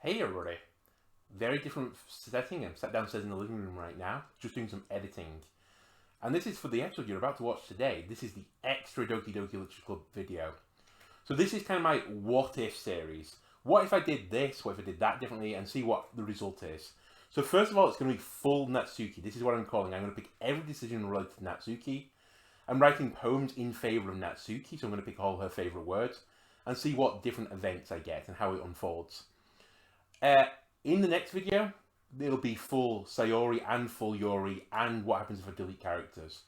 Hey everybody! Very different setting. I'm sat downstairs in the living room right now, just doing some editing. And this is for the episode you're about to watch today. This is the extra Doki Literature Club video. So this is kind of my what if series. What if I did this, what if I did that differently, and see what the result is. So first of all, it's going to be full Natsuki. This is what I'm calling. I'm going to pick every decision related to Natsuki. I'm writing poems in favour of Natsuki, so I'm going to pick all her favourite words, and see what different events I get and how it unfolds. In the next video, it'll be full Sayori and full Yuri and what happens if I delete characters.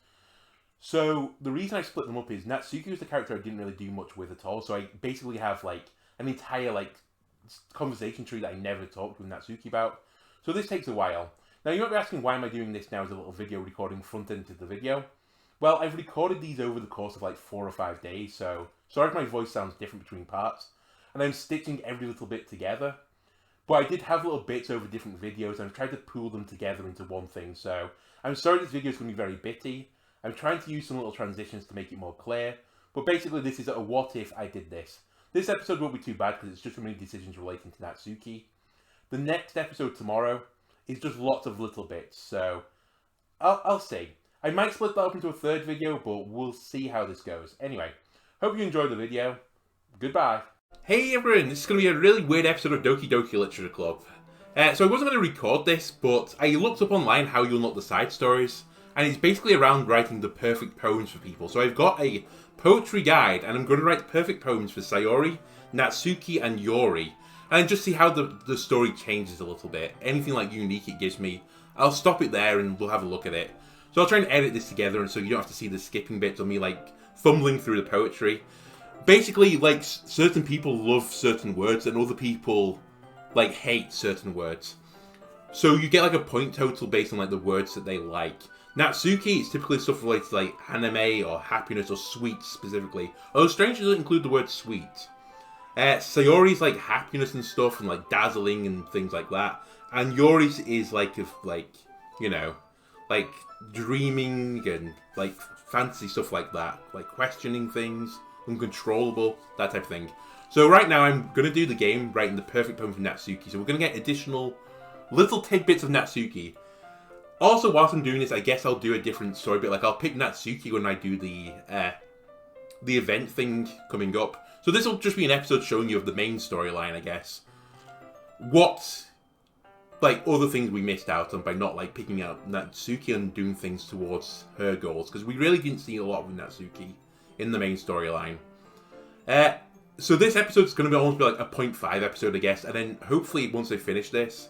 So the reason I split them up is Natsuki was the character I didn't really do much with at all. So I basically have like an entire conversation tree that I never talked with Natsuki about. So this takes a while. Now you might be asking, why am I doing this now as a little video recording front end to the video? Well, I've recorded these over the course of like 4 or 5 days, so sorry if my voice sounds different between parts. And I'm stitching every little bit together. But I did have little bits over different videos, and I've tried to pool them together into one thing, so I'm sorry this video is going to be very bitty. I'm trying to use some little transitions to make it more clear, but basically this is a what if I did this. This episode won't be too bad because it's just so many decisions relating to Natsuki. The next episode tomorrow is just lots of little bits, so I'll see. I might split that up into a third video, but we'll see how this goes. Anyway, hope you enjoyed the video. Goodbye. Hey everyone, this is going to be a really weird episode of Doki Literature Club. So I wasn't going to record this, but I looked up online how you unlock the side stories, and it's basically around writing the perfect poems for people. So I've got a poetry guide, and I'm going to write perfect poems for Sayori, Natsuki, and Yuri, and just see how the story changes a little bit. Anything like unique it gives me, I'll stop it there and we'll have a look at it. So I'll try and edit this together, and so you don't have to see the skipping bits of me fumbling through the poetry. Basically, certain people love certain words and other people, hate certain words. So you get, a point total based on, the words that they like. Natsuki is typically stuff related to, anime or happiness or sweet specifically. Although strangely doesn't include the word sweet. Sayori's, happiness and stuff and, dazzling and things like that. And Yuri's is, dreaming and, fancy stuff like that. Questioning things. Uncontrollable, that type of thing. So right now I'm going to do the game writing the perfect poem for Natsuki. So we're going to get additional little tidbits of Natsuki. Also, whilst I'm doing this, I guess I'll do a different story bit. I'll pick Natsuki when I do the event thing coming up. So this will just be an episode showing you of the main storyline, I guess. What, other things we missed out on by not, picking out Natsuki and doing things towards her goals. Because we really didn't see a lot of Natsuki in the main storyline. So this episode is going to almost be a 0.5 episode, I guess, and then hopefully once I finish this,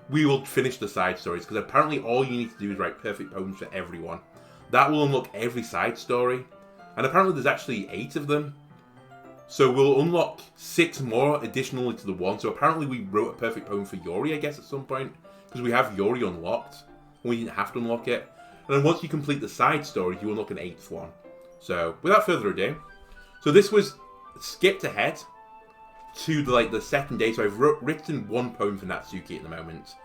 we will finish the side stories, because apparently all you need to do is write perfect poems for everyone. That will unlock every side story, and apparently there's actually 8 of them. So we'll unlock 6 more additionally to the one. So apparently we wrote a perfect poem for Yuri, I guess, at some point, because we have Yuri unlocked, and we didn't have to unlock it. And then once you complete the side stories, you unlock an 8th one. So, without further ado, so this was skipped ahead to the second day. So I've written one poem for Natsuki at the moment,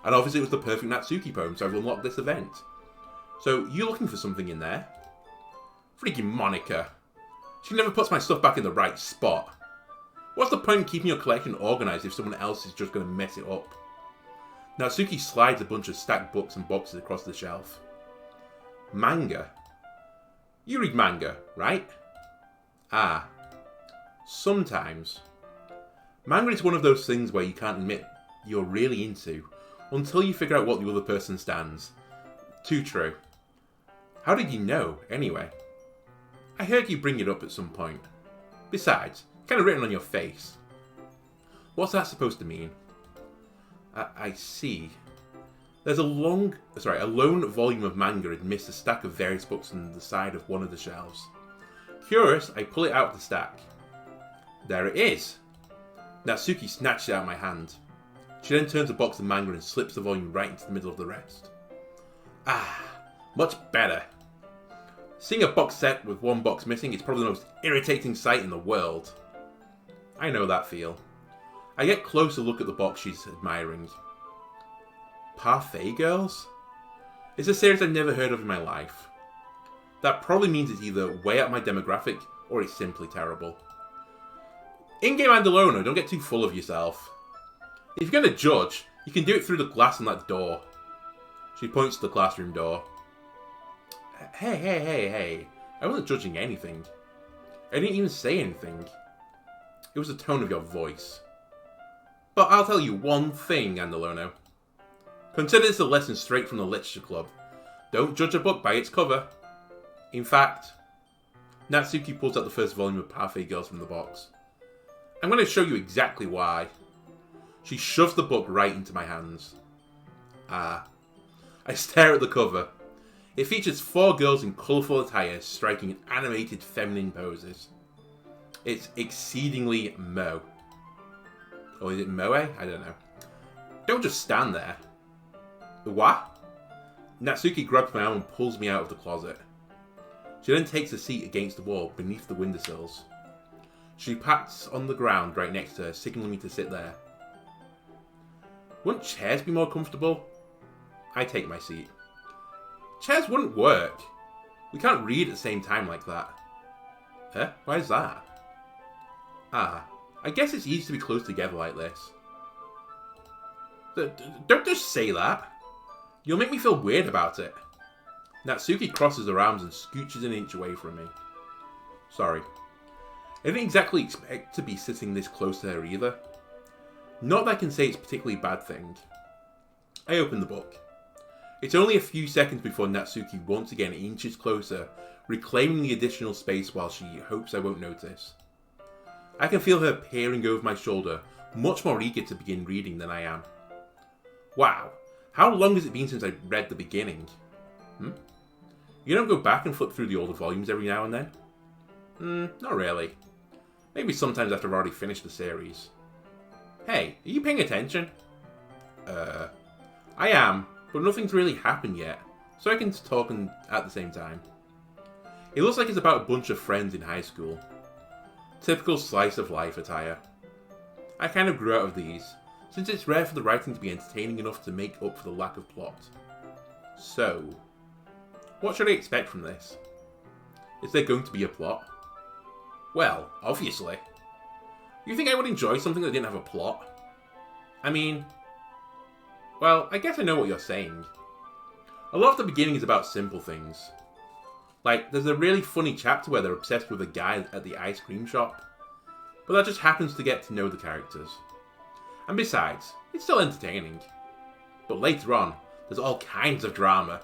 and obviously it was the perfect Natsuki poem, so I've unlocked this event. So, you looking for something in there? Freaking Monica. She never puts my stuff back in the right spot. What's the point in keeping your collection organised if someone else is just going to mess it up? Natsuki slides a bunch of stacked books and boxes across the shelf. Manga. You read manga, right? Ah. Sometimes. Manga is one of those things where you can't admit you're really into until you figure out what the other person stands. Too true. How did you know, anyway? I heard you bring it up at some point. Besides, kind of written on your face. What's that supposed to mean? I see. There's a lone volume of manga amidst a stack of various books on the side of one of the shelves. Curious, I pull it out of the stack. There it is! Natsuki snatches it out of my hand. She then turns the box of manga and slips the volume right into the middle of the rest. Ah, much better. Seeing a box set with one box missing is probably the most irritating sight in the world. I know that feel. I get a closer look at the box she's admiring. Parfait Girls? It's a series I've never heard of in my life. That probably means it's either way out my demographic, or it's simply terrible. In-game and alone, don't get too full of yourself. If you're going to judge, you can do it through the glass on that door. She points to the classroom door. Hey. I wasn't judging anything. I didn't even say anything. It was the tone of your voice. But I'll tell you one thing, Andalono. Consider this a lesson straight from the Literature Club. Don't judge a book by its cover. In fact, Natsuki pulls out the first volume of Parfait Girls from the box. I'm going to show you exactly why. She shoves the book right into my hands. I stare at the cover. It features 4 girls in colourful attire striking animated feminine poses. It's exceedingly moe. Or is it moe? I don't know. Don't just stand there. What? Natsuki grabs my arm and pulls me out of the closet. She then takes a seat against the wall beneath the windowsills. She pats on the ground right next to her, signaling me to sit there. Wouldn't chairs be more comfortable? I take my seat. Chairs wouldn't work. We can't read at the same time like that. Huh? Why is that? I guess it's easy to be close together like this. Don't just say that. You'll make me feel weird about it. Natsuki crosses her arms and scooches an inch away from me. Sorry. I didn't exactly expect to be sitting this close to her either. Not that I can say it's a particularly bad thing. I open the book. It's only a few seconds before Natsuki once again inches closer, reclaiming the additional space while she hopes I won't notice. I can feel her peering over my shoulder, much more eager to begin reading than I am. Wow, how long has it been since I read the beginning? You don't go back and flip through the older volumes every now and then? Not really. Maybe sometimes after I've already finished the series. Hey, are you paying attention? I am, but nothing's really happened yet, so I can talk at the same time. It looks like it's about a bunch of friends in high school. Typical slice of life attire. I kind of grew out of these, since it's rare for the writing to be entertaining enough to make up for the lack of plot. So, what should I expect from this? Is there going to be a plot? Well, obviously. You think I would enjoy something that didn't have a plot? I mean, well, I guess I know what you're saying. A lot of the beginning is about simple things. Like, there's a really funny chapter where they're obsessed with a guy at the ice cream shop. But that just happens to get to know the characters. And besides, it's still entertaining. But later on, there's all kinds of drama.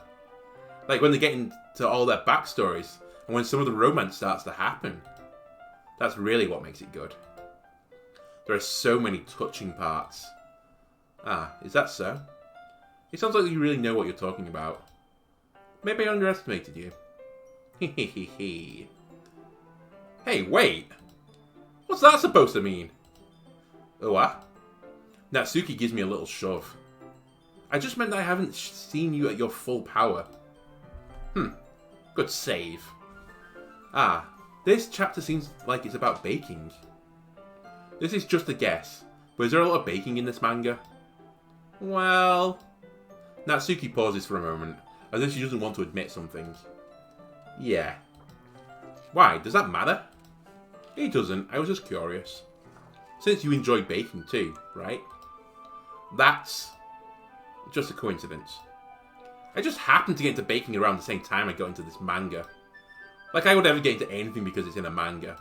Like when they get into all their backstories, and when some of the romance starts to happen. That's really what makes it good. There are so many touching parts. Is that so? It sounds like you really know what you're talking about. Maybe I underestimated you. Hehehe. Hey, wait! What's that supposed to mean? Oh, what? Natsuki gives me a little shove. I just meant that I haven't seen you at your full power. Good save. This chapter seems like it's about baking. This is just a guess, but is there a lot of baking in this manga? Well... Natsuki pauses for a moment, as if she doesn't want to admit something. Yeah. Why? Does that matter? It doesn't, I was just curious. Since you enjoy baking too, right? That's just a coincidence. I just happened to get into baking around the same time I got into this manga. Like I would ever get into anything because it's in a manga.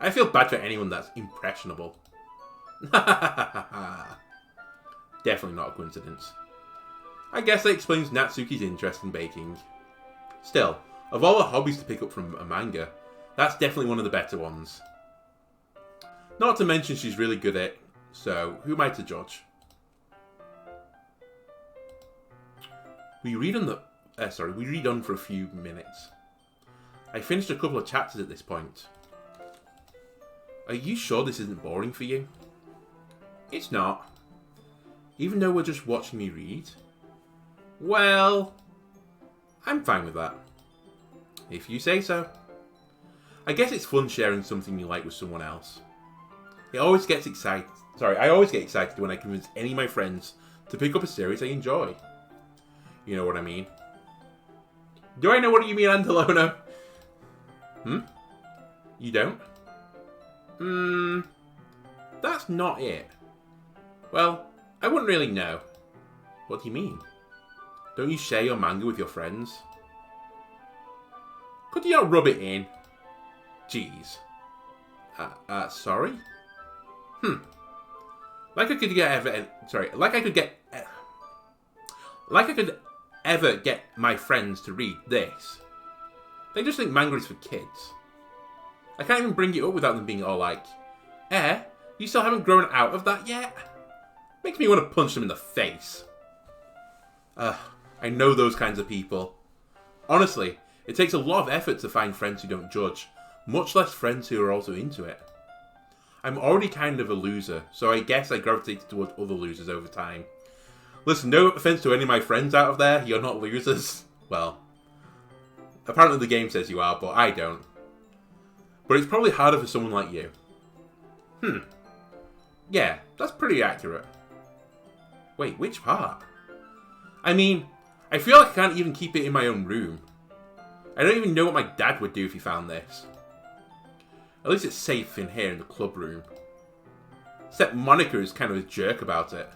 I feel bad for anyone that's impressionable. Definitely not a coincidence. I guess that explains Natsuki's interest in baking. Still, of all the hobbies to pick up from a manga, that's definitely one of the better ones. Not to mention she's really good at it, so who am I to judge? We read on for a few minutes. I finished a couple of chapters at this point. Are you sure this isn't boring for you? It's not. Even though we're just watching me read? Well, I'm fine with that. If you say so. I guess it's fun sharing something you like with someone else. I always get excited when I convince any of my friends to pick up a series I enjoy. You know what I mean? Do I know what you mean, Antelona? You don't? That's not it. Well, I wouldn't really know. What do you mean? Don't you share your manga with your friends? Could you not rub it in? Jeez. Sorry? Like I could ever get my friends to read this. They just think manga is for kids. I can't even bring it up without them being all like, you still haven't grown out of that yet? Makes me want to punch them in the face. I know those kinds of people. Honestly, it takes a lot of effort to find friends who don't judge, much less friends who are also into it. I'm already kind of a loser, so I guess I gravitated towards other losers over time. Listen, no offense to any of my friends out of there, you're not losers. Well, apparently the game says you are, but I don't. But it's probably harder for someone like you. Yeah, that's pretty accurate. Wait, which part? I mean, I feel like I can't even keep it in my own room. I don't even know what my dad would do if he found this. At least it's safe in here in the club room. Except Monica is kind of a jerk about it.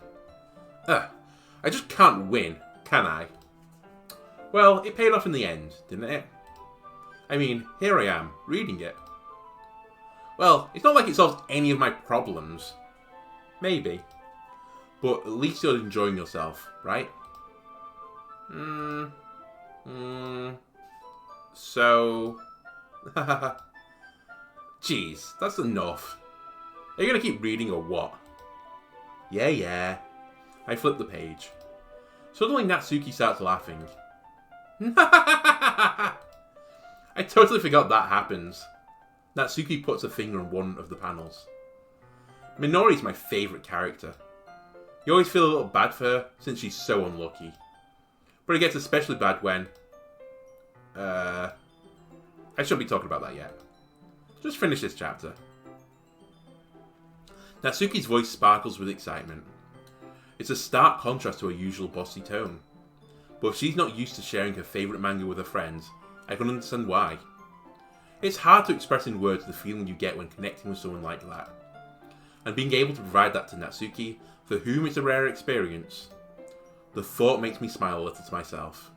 I just can't win, can I? Well, it paid off in the end, didn't it? I mean, here I am, reading it. Well, it's not like it solves any of my problems. Maybe. But at least you're enjoying yourself, right? So... Jeez, that's enough. Are you going to keep reading or what? Yeah. I flip the page. Suddenly Natsuki starts laughing. I totally forgot that happens. Natsuki puts a finger on one of the panels. Minori's my favourite character. You always feel a little bad for her, since she's so unlucky. But it gets especially bad when... I shouldn't be talking about that yet. Just finish this chapter. Natsuki's voice sparkles with excitement. It's a stark contrast to her usual bossy tone. But if she's not used to sharing her favourite manga with her friends, I can understand why. It's hard to express in words the feeling you get when connecting with someone like that. And being able to provide that to Natsuki, for whom it's a rare experience, the thought makes me smile a little to myself.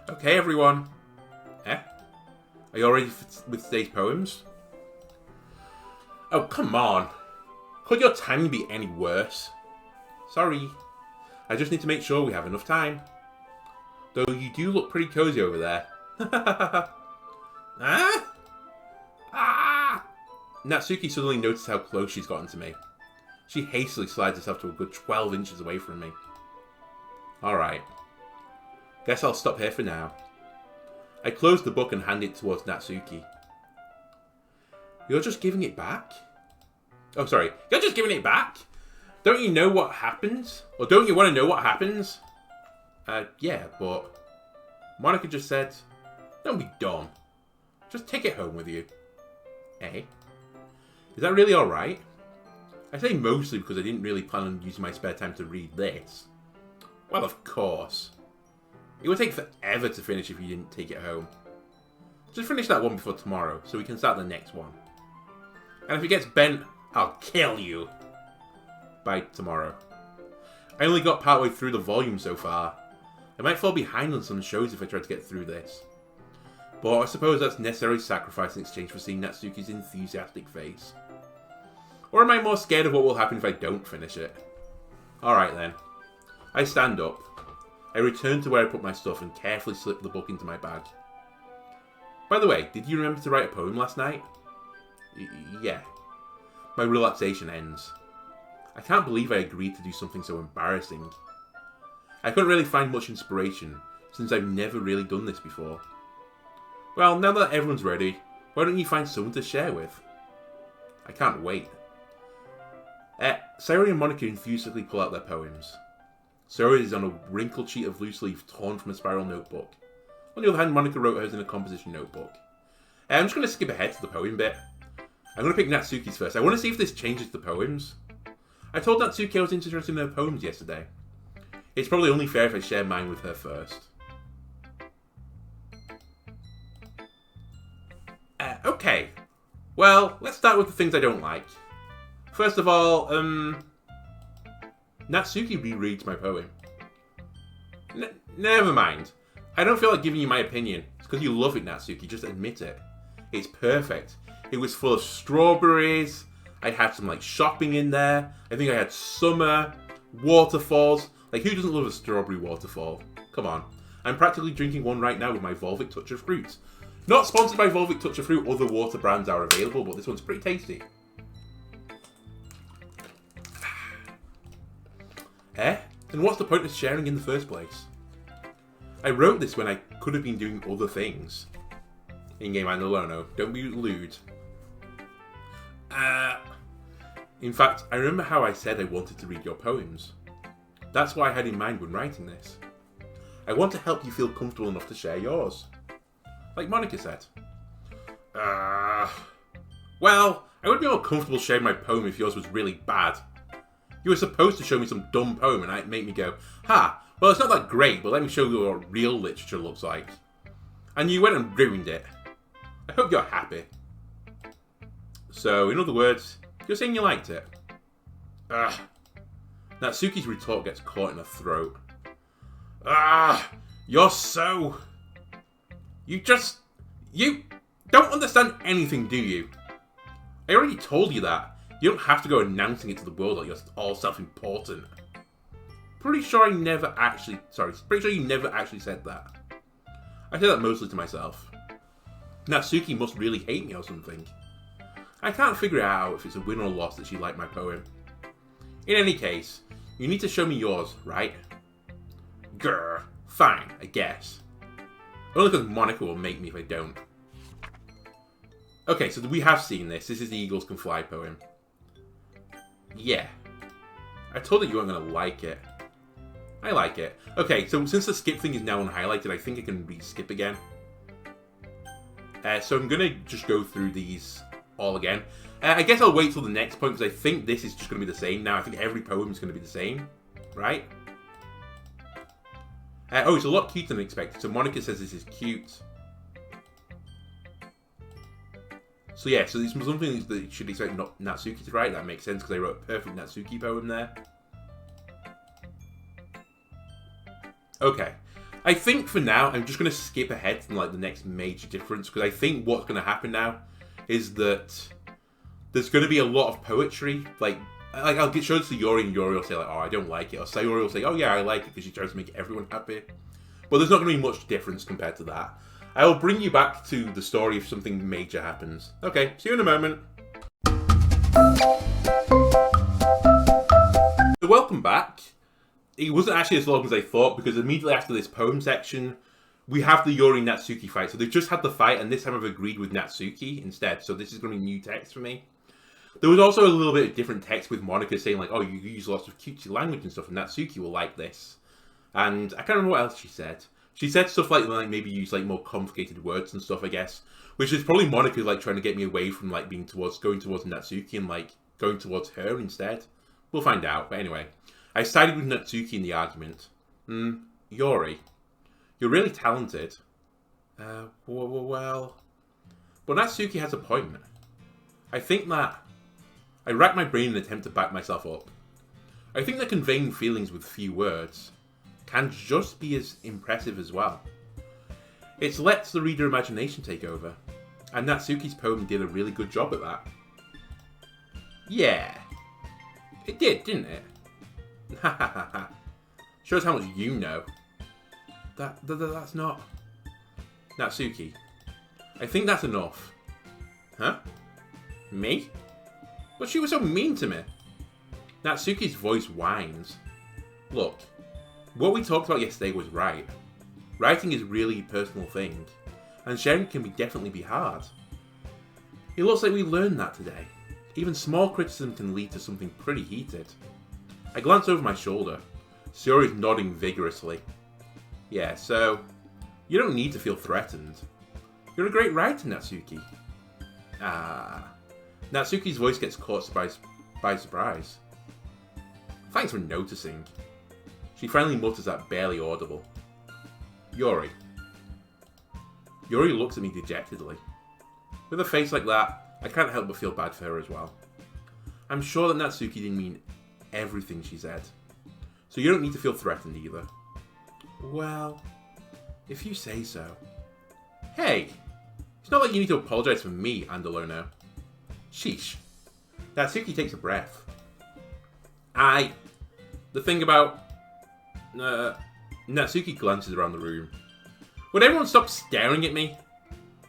Okay, everyone. Are you all ready with today's poems? Oh, come on. Could your timing be any worse? Sorry. I just need to make sure we have enough time. Though you do look pretty cozy over there. Natsuki suddenly noticed how close she's gotten to me. She hastily slides herself to a good 12 inches away from me. Alright. Guess I'll stop here for now. I close the book and hand it towards Natsuki. You're just giving it back? Oh, sorry. You're just giving it back? Don't you know what happens? Or don't you want to know what happens? Yeah, but... Monica just said, don't be dumb. Just take it home with you. Eh? Is that really alright? I say mostly because I didn't really plan on using my spare time to read this. Well, of course. It would take forever to finish if you didn't take it home. Just finish that one before tomorrow, so we can start the next one. And if it gets bent, I'll kill you. By tomorrow. I only got partway through the volume so far. I might fall behind on some shows if I try to get through this. But I suppose that's necessary sacrifice in exchange for seeing Natsuki's enthusiastic face. Or am I more scared of what will happen if I don't finish it? Alright then. I stand up. I return to where I put my stuff and carefully slip the book into my bag. By the way, did you remember to write a poem last night? Yeah. My relaxation ends. I can't believe I agreed to do something so embarrassing. I couldn't really find much inspiration, since I've never really done this before. Well, now that everyone's ready, why don't you find someone to share with? I can't wait. Sayori and Monica enthusiastically pull out their poems. Sayori is on a wrinkled sheet of loose leaf torn from a spiral notebook. On the other hand, Monica wrote hers in a composition notebook. I'm just going to skip ahead to the poem bit. I'm going to pick Natsuki's first. I want to see if this changes the poems. I told Natsuki I was interested in her poems yesterday. It's probably only fair if I share mine with her first. Okay. Well, let's start with the things I don't like. First of all, Natsuki rereads my poem. Never mind. I don't feel like giving you my opinion. It's because you love it, Natsuki. Just admit it. It's perfect. It was full of strawberries. I had some like shopping in there. I think I had summer, waterfalls. Like, who doesn't love a strawberry waterfall? Come on. I'm practically drinking one right now with my Volvic Touch of Fruit. Not sponsored by Volvic Touch of Fruit. Other water brands are available, but this one's pretty tasty. Eh? Then what's the point of sharing in the first place? I wrote this when I could have been doing other things. In-game, I no. Don't be lewd. In fact, I remember how I said I wanted to read your poems. That's what I had in mind when writing this. I want to help you feel comfortable enough to share yours. Like Monica said. Well, I would be more comfortable sharing my poem if yours was really bad. You were supposed to show me some dumb poem and it made me go, ha, well it's not that great, but let me show you what real literature looks like. And you went and ruined it. I hope you're happy. So, in other words, you're saying you liked it. Natsuki's retort gets caught in her throat. You're so... You don't understand anything, do you? I already told you that. You don't have to go announcing it to the world like you're all self-important. Pretty sure you never actually said that. I said that mostly to myself. Natsuki must really hate me or something. I can't figure out if it's a win or a loss that she liked my poem. In any case, you need to show me yours, right? Grr, fine, I guess. Only because Monica will make me if I don't. Okay, so we have seen this. This is the Eagles Can Fly poem. Yeah. I told you you weren't going to like it. I like it. Okay, so since the skip thing is now unhighlighted, I think I can re-skip again. So I'm going to just go through these all again. I guess I'll wait till the next point, because I think this is just going to be the same now. I think every poem is going to be the same, right? Oh, it's a lot cuter than expected. So Monica says this is cute. So yeah, so it's something that you should expect Natsuki to write. That makes sense, because I wrote a perfect Natsuki poem there. Okay. I think for now, I'm just going to skip ahead to like the next major difference, because I think what's going to happen now is that there's going to be a lot of poetry. Like I'll get shown to Yuri, and Yuri will say like, oh, I don't like it. Or Sayori will say, oh yeah, I like it, because she tries to make everyone happy. But there's not going to be much difference compared to that. I will bring you back to the story if something major happens. Okay, see you in a moment. So welcome back. It wasn't actually as long as I thought, because immediately after this poem section, we have the Yuri Natsuki fight. So they've just had the fight, and this time I've agreed with Natsuki instead. So this is going to be new text for me. There was also a little bit of different text with Monica saying like, oh, you use lots of cutesy language and stuff, and Natsuki will like this. And I can't remember what else she said. She said stuff like maybe use like more complicated words and stuff, I guess. Which is probably Monica like trying to get me away from like going towards Natsuki and like going towards her instead. We'll find out. But anyway, I sided with Natsuki in the argument. Yuri, you're really talented. Well, but Natsuki has a point. I think that I racked my brain in an attempt to back myself up. I think that conveying feelings with few words can just be as impressive as well. It lets the reader imagination take over, and Natsuki's poem did a really good job at that. Yeah, it did, didn't it? Ha ha ha ha. Shows how much you know. That's not... Natsuki, I think that's enough. Huh? Me? But she was so mean to me. Natsuki's voice whines. Look, what we talked about yesterday was right. Writing is really a personal thing, and sharing can definitely be hard. It looks like we learned that today. Even small criticism can lead to something pretty heated. I glance over my shoulder. Sayori's nodding vigorously. Yeah, so you don't need to feel threatened. You're a great writer, Natsuki. Natsuki's voice gets caught by surprise. Thanks for noticing. She finally mutters that barely audible. Yuri. Yuri looks at me dejectedly. With a face like that, I can't help but feel bad for her as well. I'm sure that Natsuki didn't mean everything she said. so you don't need to feel threatened either. Well, if you say so. Hey, it's not like you need to apologize for me, Andalono. Sheesh. Natsuki takes a breath. The thing about... Natsuki glances around the room. Would everyone stop staring at me?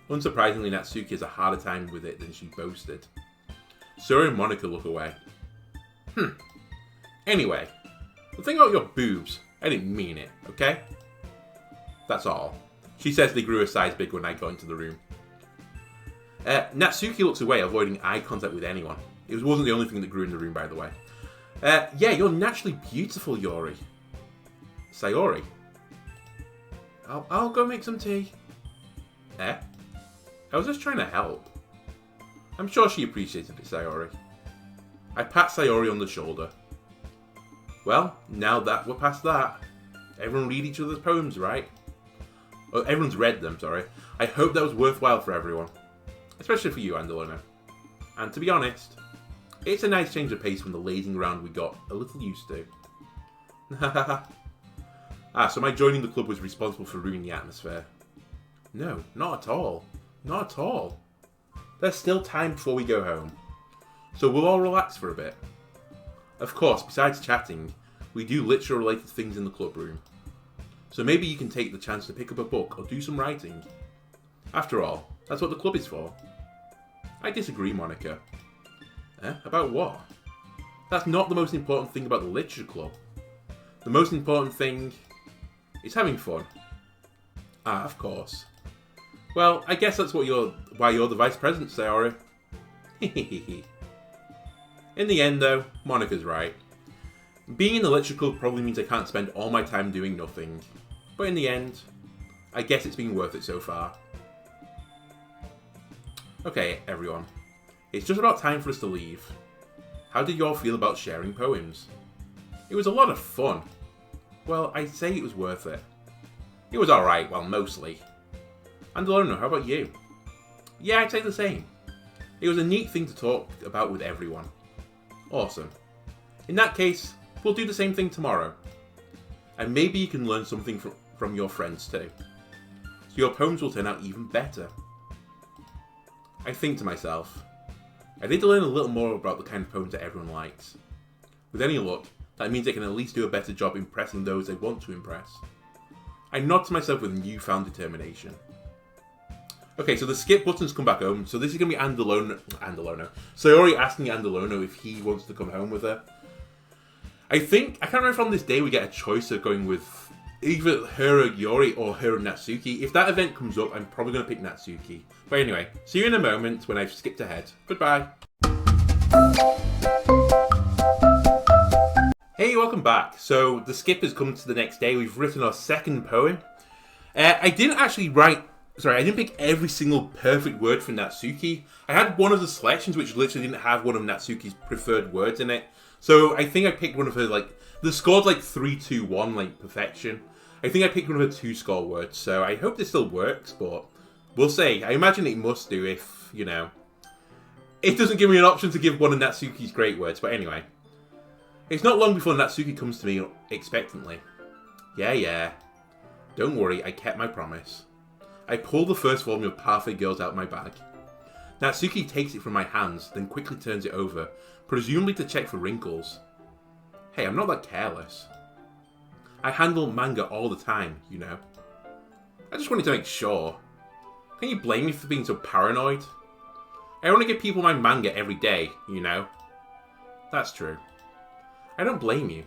Unsurprisingly, Natsuki has a harder time with it than she boasted. Sora and Monica look away. Anyway, the thing about your boobs, I didn't mean it, okay? That's all. She says they grew a size big when I got into the room. Natsuki looks away, avoiding eye contact with anyone. It wasn't the only thing that grew in the room, by the way. Yeah, you're naturally beautiful, Yuri. Sayori. I'll go make some tea. I was just trying to help. I'm sure she appreciated it, Sayori. I pat Sayori on the shoulder. Well, now that we're past that, everyone read each other's poems, right? Oh, everyone's read them, sorry. I hope that was worthwhile for everyone. Especially for you, Andalona. And to be honest, it's a nice change of pace from the lazing around we got a little used to. So my joining the club was responsible for ruining the atmosphere. No, not at all. Not at all. There's still time before we go home. So we'll all relax for a bit. Of course, besides chatting, we do literature-related things in the club room. So maybe you can take the chance to pick up a book or do some writing. After all, that's what the club is for. I disagree, Monica. About what? That's not the most important thing about the literature club. The most important thing is having fun. Of course. Well, I guess that's why you're the vice president, Sayori. In the end, though, Monica's right. Being in the literature club probably means I can't spend all my time doing nothing. But in the end, I guess it's been worth it so far. Okay, everyone. It's just about time for us to leave. How did you all feel about sharing poems? It was a lot of fun. Well, I'd say it was worth it. It was alright, well, mostly. Andalona, how about you? Yeah, I'd say the same. It was a neat thing to talk about with everyone. Awesome. In that case, we'll do the same thing tomorrow. And maybe you can learn something from your friends too. So your poems will turn out even better. I think to myself, I need to learn a little more about the kind of poems that everyone likes. With any luck, that means I can at least do a better job impressing those I want to impress. I nod to myself with newfound determination. Okay, so the skip button's come back home, so this is going to be Andalono. Sayori asking Andalono if he wants to come home with her. I can't remember if on this day we get a choice of going with either her or Yuri or her and Natsuki. If that event comes up, I'm probably going to pick Natsuki. But anyway, see you in a moment when I've skipped ahead. Goodbye. Hey, welcome back. So the skip has come to the next day. We've written our second poem. I didn't pick every single perfect word for Natsuki. I had one of the selections which literally didn't have one of Natsuki's preferred words in it. So I think I picked one of her, the score's 3-2-1, perfection. I think I picked one of her 2-score words, so I hope this still works, but we'll see. I imagine it must do if, it doesn't give me an option to give one of Natsuki's great words, but anyway. It's not long before Natsuki comes to me expectantly. Yeah. Don't worry, I kept my promise. I pull the first volume of Parfait Girls out of my bag. Natsuki takes it from my hands, then quickly turns it over, presumably to check for wrinkles. Hey, I'm not that careless. I handle manga all the time, I just wanted to make sure. Can you blame me for being so paranoid? I want to give people my manga every day, That's true. I don't blame you.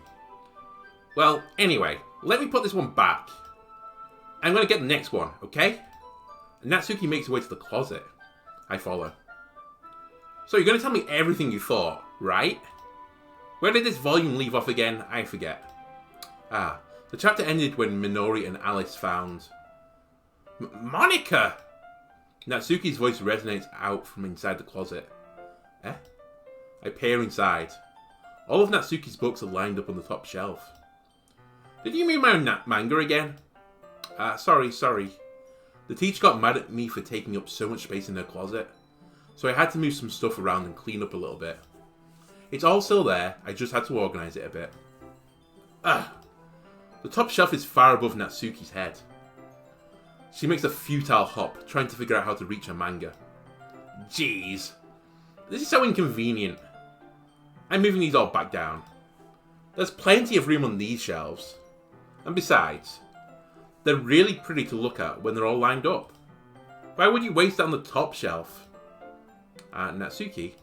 Well, anyway, let me put this one back. I'm going to get the next one, okay? Natsuki makes her way to the closet. I follow. So you're going to tell me everything you thought, right? Where did this volume leave off again? I forget. The chapter ended when Minori and Alice found... Monica! Natsuki's voice resonates out from inside the closet. I peer inside. All of Natsuki's books are lined up on the top shelf. Did you mean my manga again? Sorry. The teacher got mad at me for taking up so much space in her closet, so I had to move some stuff around and clean up a little bit. It's all still there, I just had to organise it a bit. Ugh. The top shelf is far above Natsuki's head. She makes a futile hop, trying to figure out how to reach her manga. Jeez. This is so inconvenient. I'm moving these all back down. There's plenty of room on these shelves. And besides, they're really pretty to look at when they're all lined up. Why would you waste it on the top shelf? Natsuki,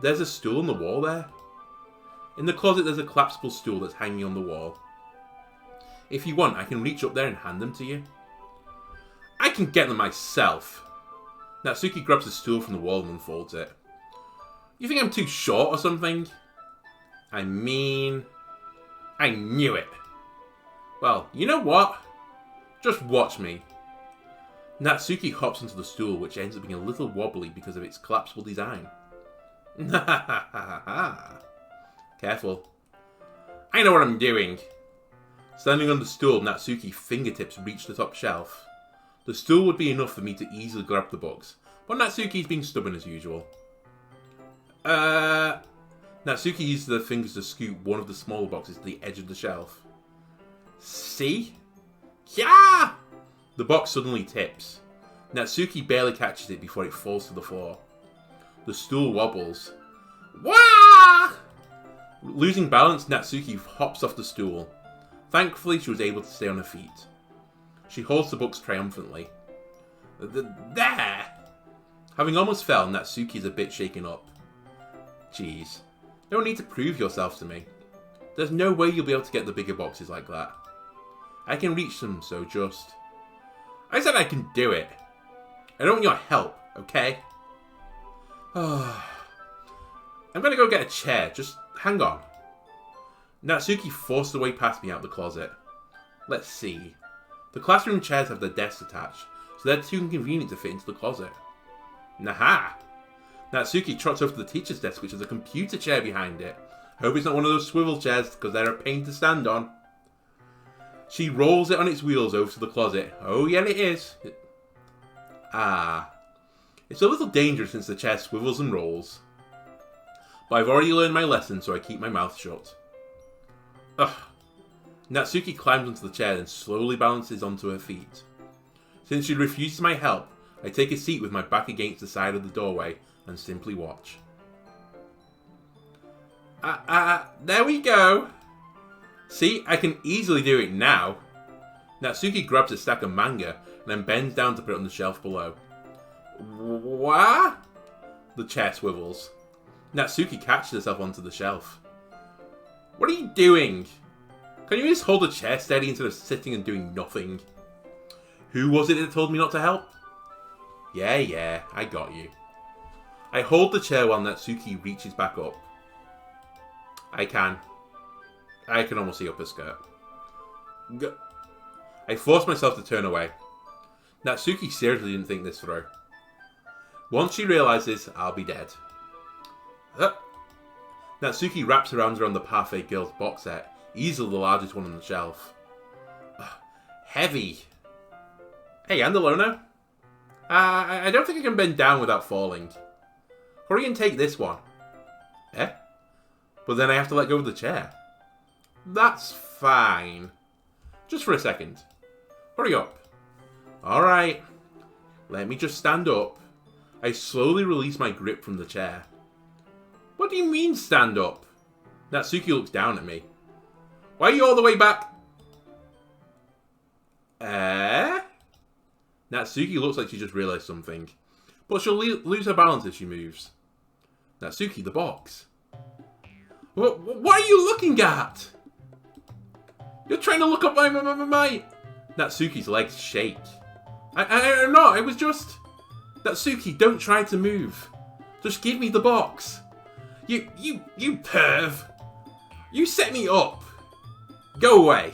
there's a stool on the wall there. In the closet there's a collapsible stool that's hanging on the wall. If you want, I can reach up there and hand them to you. I can get them myself. Natsuki grabs the stool from the wall and unfolds it. You think I'm too short or something? I mean, I knew it. Well, you know what? Just watch me. Natsuki hops onto the stool, which ends up being a little wobbly because of its collapsible design. Careful. I know what I'm doing. Standing on the stool, Natsuki's fingertips reach the top shelf. The stool would be enough for me to easily grab the books, but Natsuki's being stubborn as usual. Natsuki uses her fingers to scoop one of the smaller boxes to the edge of the shelf. See? Yeah! The box suddenly tips. Natsuki barely catches it before it falls to the floor. The stool wobbles. Wah! Losing balance, Natsuki hops off the stool. Thankfully, she was able to stay on her feet. She holds the books triumphantly. There! Having almost fell, Natsuki is a bit shaken up. Jeez. No need to prove yourself to me. There's no way you'll be able to get the bigger boxes like that. I can reach them, so just... I said I can do it. I don't want your help, okay? I'm gonna go get a chair. Just hang on. Natsuki forced her way past me out the closet. Let's see. The classroom chairs have their desks attached, so they're too inconvenient to fit into the closet. Naha! Natsuki trots over to the teacher's desk, which has a computer chair behind it. I hope it's not one of those swivel chairs, because they're a pain to stand on. She rolls it on its wheels over to the closet. Oh yeah, it is. It's a little dangerous since the chair swivels and rolls. But I've already learned my lesson, so I keep my mouth shut. Ugh. Natsuki climbs onto the chair and slowly balances onto her feet. Since she refuses my help, I take a seat with my back against the side of the doorway and simply watch. There we go. See, I can easily do it now. Natsuki grabs a stack of manga and then bends down to put it on the shelf below. What? The chair swivels. Natsuki catches herself onto the shelf. What are you doing? Can you just hold the chair steady instead of sitting and doing nothing? Who was it that told me not to help? Yeah, I got you. I hold the chair while Natsuki reaches back up. I can almost see up her skirt. I force myself to turn away. Natsuki seriously didn't think this through. Once she realizes, I'll be dead. Natsuki wraps her arms around the Parfait Girls box set, easily the largest one on the shelf. Heavy. Hey, Andalono. I don't think I can bend down without falling. Hurry and take this one. But then I have to let go of the chair. That's fine. Just for a second. Hurry up. Alright. Let me just stand up. I slowly release my grip from the chair. What do you mean stand up? Natsuki looks down at me. Why are you all the way back? Natsuki looks like she just realised something. But she'll lose her balance if she moves. Natsuki, the box. What are you looking at? You're trying to look up my... Natsuki's legs shake. I'm not, I was just... Natsuki, don't try to move. Just give me the box. You perv. You set me up. Go away.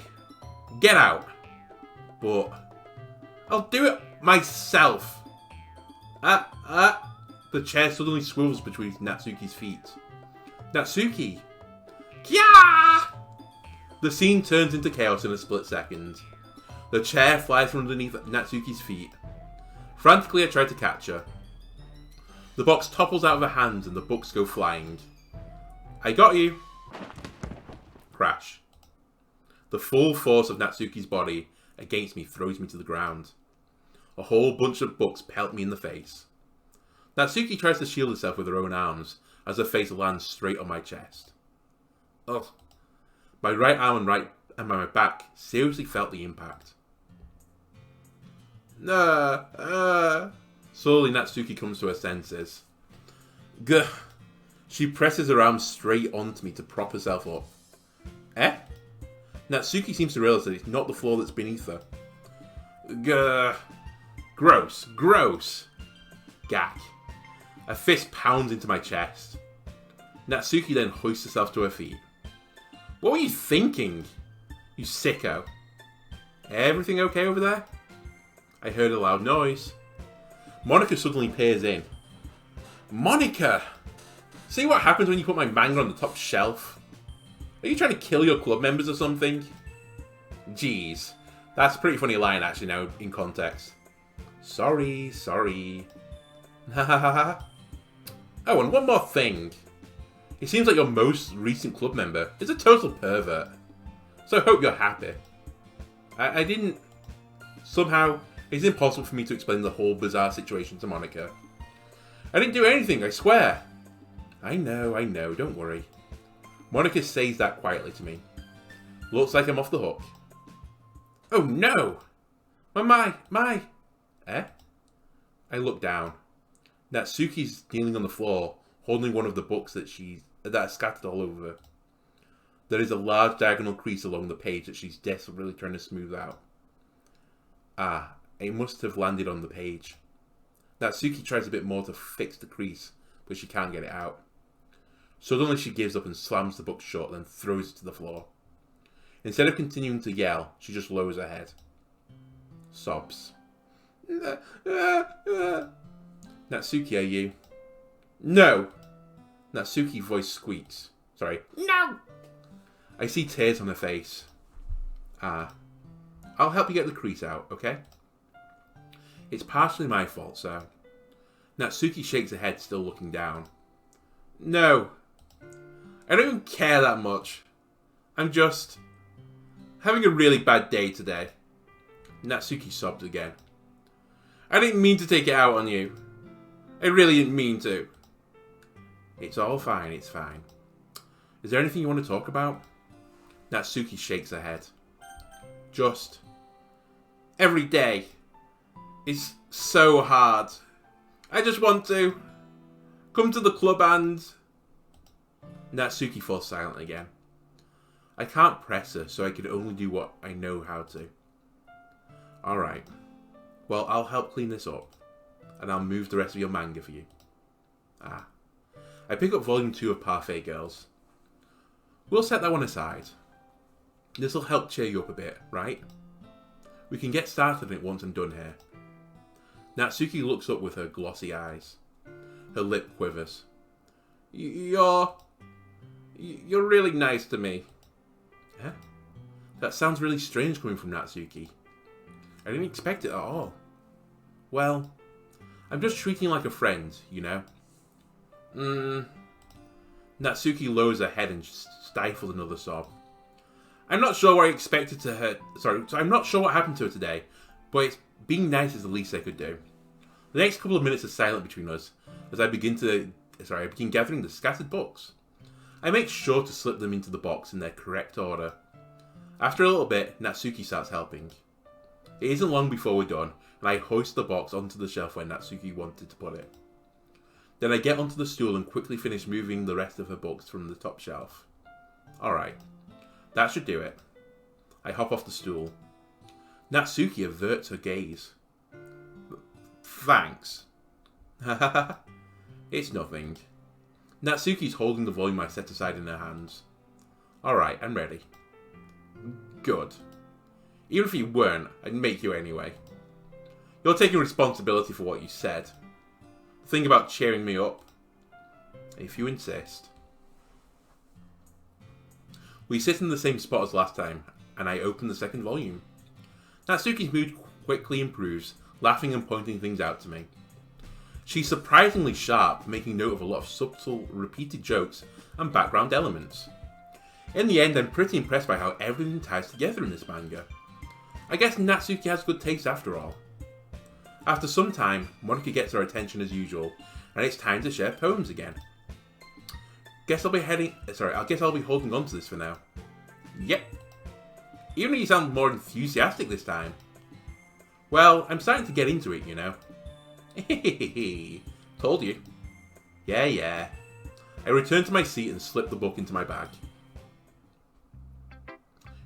Get out. But... I'll do it myself. The chair suddenly swivels between Natsuki's feet. Natsuki! Kya! The scene turns into chaos in a split second. The chair flies from underneath Natsuki's feet. Frantically, I try to catch her. The box topples out of her hands and the books go flying. I got you. Crash. The full force of Natsuki's body against me throws me to the ground. A whole bunch of books pelt me in the face. Natsuki tries to shield herself with her own arms as her face lands straight on my chest. Ugh. My right arm and my back seriously felt the impact. Slowly Natsuki comes to her senses. Gah. She presses her arm straight onto me to prop herself up. Eh? Natsuki seems to realize that it's not the floor that's beneath her. Gah. Gross. Gross. Gack. A fist pounds into my chest. Natsuki then hoists herself to her feet. What were you thinking? You sicko. Everything okay over there? I heard a loud noise. Monica suddenly peers in. Monica! See what happens when you put my manga on the top shelf? Are you trying to kill your club members or something? Jeez. That's a pretty funny line actually now in context. Sorry. Ha ha ha ha. Oh, and one more thing. It seems like your most recent club member is a total pervert. So I hope you're happy. I didn't... Somehow, it's impossible for me to explain the whole bizarre situation to Monica. I didn't do anything, I swear. I know, don't worry. Monica says that quietly to me. Looks like I'm off the hook. Oh no! My... Eh? I look down. Natsuki's kneeling on the floor, holding one of the books that are scattered all over. There is a large diagonal crease along the page that she's desperately trying to smooth out. Ah, it must have landed on the page. Natsuki tries a bit more to fix the crease, but she can't get it out. Suddenly she gives up and slams the book shut, then throws it to the floor. Instead of continuing to yell, she just lowers her head. Sobs. Natsuki, are you? No! Natsuki's voice squeaks. Sorry. No! I see tears on her face. Ah. I'll help you get the crease out, okay? It's partially my fault, so... Natsuki shakes her head, still looking down. No. I don't even care that much. I'm just... having a really bad day today. Natsuki sobbed again. I didn't mean to take it out on you. I really didn't mean to. It's all fine, it's fine. Is there anything you want to talk about? Natsuki shakes her head. Just... every day. It's so hard. I just want to... come to the club and... Natsuki falls silent again. I can't press her, so I can only do what I know how to. Alright. Well, I'll help clean this up. And I'll move the rest of your manga for you. Ah. I pick up volume 2 of Parfait Girls. We'll set that one aside. This'll help cheer you up a bit, right? We can get started on it once I'm done here. Natsuki looks up with her glossy eyes. Her lip quivers. You're really nice to me. Huh? That sounds really strange coming from Natsuki. I didn't expect it at all. Well, I'm just treating you like a friend, you know? Natsuki lowers her head and stifles another sob. I'm not sure what I expected to her... I'm not sure what happened to her today, but being nice is the least I could do. The next couple of minutes are silent between us as I begin gathering the scattered books. I make sure to slip them into the box in their correct order. After a little bit, Natsuki starts helping. It isn't long before we're done, and I hoist the box onto the shelf where Natsuki wanted to put it. Then I get onto the stool and quickly finish moving the rest of her books from the top shelf. Alright, that should do it. I hop off the stool. Natsuki averts her gaze. Thanks. It's nothing. Natsuki's holding the volume I set aside in her hands. Alright, I'm ready. Good. Even if you weren't, I'd make you anyway. You're taking responsibility for what you said. Think about cheering me up. If you insist. We sit in the same spot as last time, and I open the second volume. Natsuki's mood quickly improves, laughing and pointing things out to me. She's surprisingly sharp, making note of a lot of subtle, repeated jokes and background elements. In the end, I'm pretty impressed by how everything ties together in this manga. I guess Natsuki has good taste after all. After some time, Monika gets her attention as usual, and it's time to share poems again. Guess I'll be holding on to this for now. Yep. Even though you sound more enthusiastic this time. Well, I'm starting to get into it, you know. Told you. Yeah. I return to my seat and slip the book into my bag.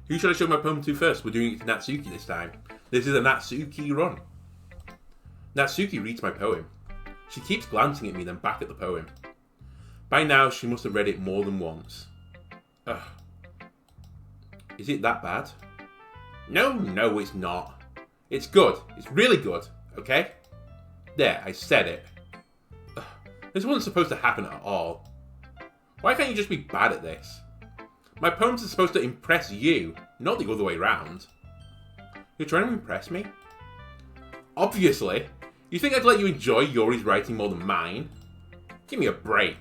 Who should I show my poem to first? We're doing it to Natsuki this time. This is a Natsuki run. Natsuki reads my poem. She keeps glancing at me, then back at the poem. By now, she must have read it more than once. Ugh. Is it that bad? No, it's not. It's good. It's really good, okay? There, I said it. Ugh. This wasn't supposed to happen at all. Why can't you just be bad at this? My poems are supposed to impress you, not the other way round. You're trying to impress me? Obviously. You think I'd let you enjoy Yuri's writing more than mine? Give me a break.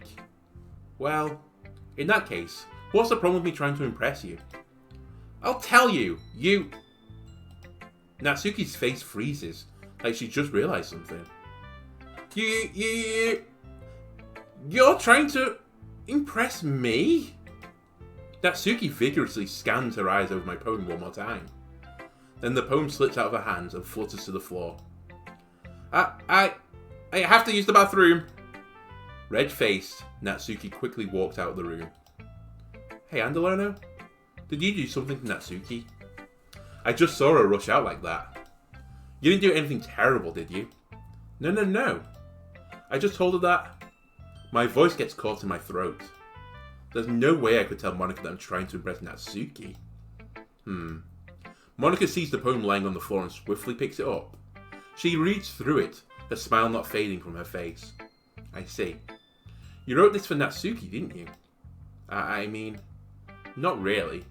Well, in that case, what's the problem with me trying to impress you? I'll tell you, Natsuki's face freezes, like she just realised something. You're trying to impress me? Natsuki vigorously scans her eyes over my poem one more time. Then the poem slips out of her hands and flutters to the floor. I have to use the bathroom. Red-faced, Natsuki quickly walked out of the room. Hey, Andalono? Did you do something to Natsuki? I just saw her rush out like that. You didn't do anything terrible, did you? No. I just told her that. My voice gets caught in my throat. There's no way I could tell Monika that I'm trying to impress Natsuki. Monika sees the poem lying on the floor and swiftly picks it up. She reads through it, the smile not fading from her face. I see. You wrote this for Natsuki, didn't you? I mean, not really.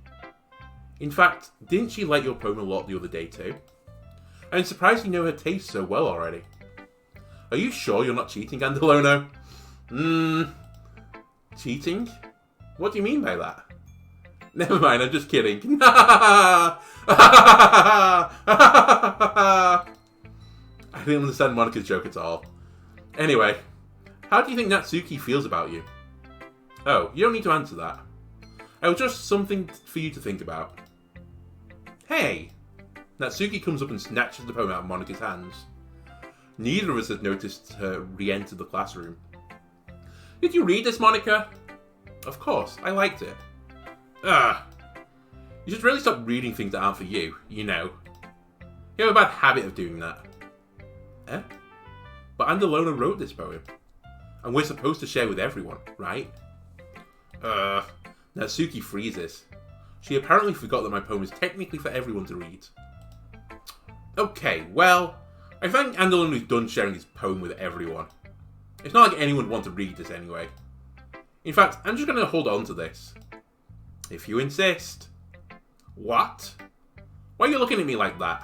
In fact, didn't she like your poem a lot the other day too? I'm surprised you know her taste so well already. Are you sure you're not cheating, Andalono? Cheating? What do you mean by that? Never mind, I'm just kidding. I didn't understand Monika's joke at all. Anyway, how do you think Natsuki feels about you? Oh, you don't need to answer that. It was just something for you to think about. Hey! Natsuki comes up and snatches the poem out of Monika's hands. Neither of us had noticed her re-enter the classroom. Did you read this, Monika? Of course, I liked it. You should really stop reading things that aren't for you, you know. You have a bad habit of doing that. But Andalona wrote this poem. And we're supposed to share with everyone, right? Natsuki freezes. She apparently forgot that my poem is technically for everyone to read. Okay, well, I think Andalona's done sharing his poem with everyone. It's not like anyone would want to read this anyway. In fact, I'm just going to hold on to this. If you insist. What? Why are you looking at me like that?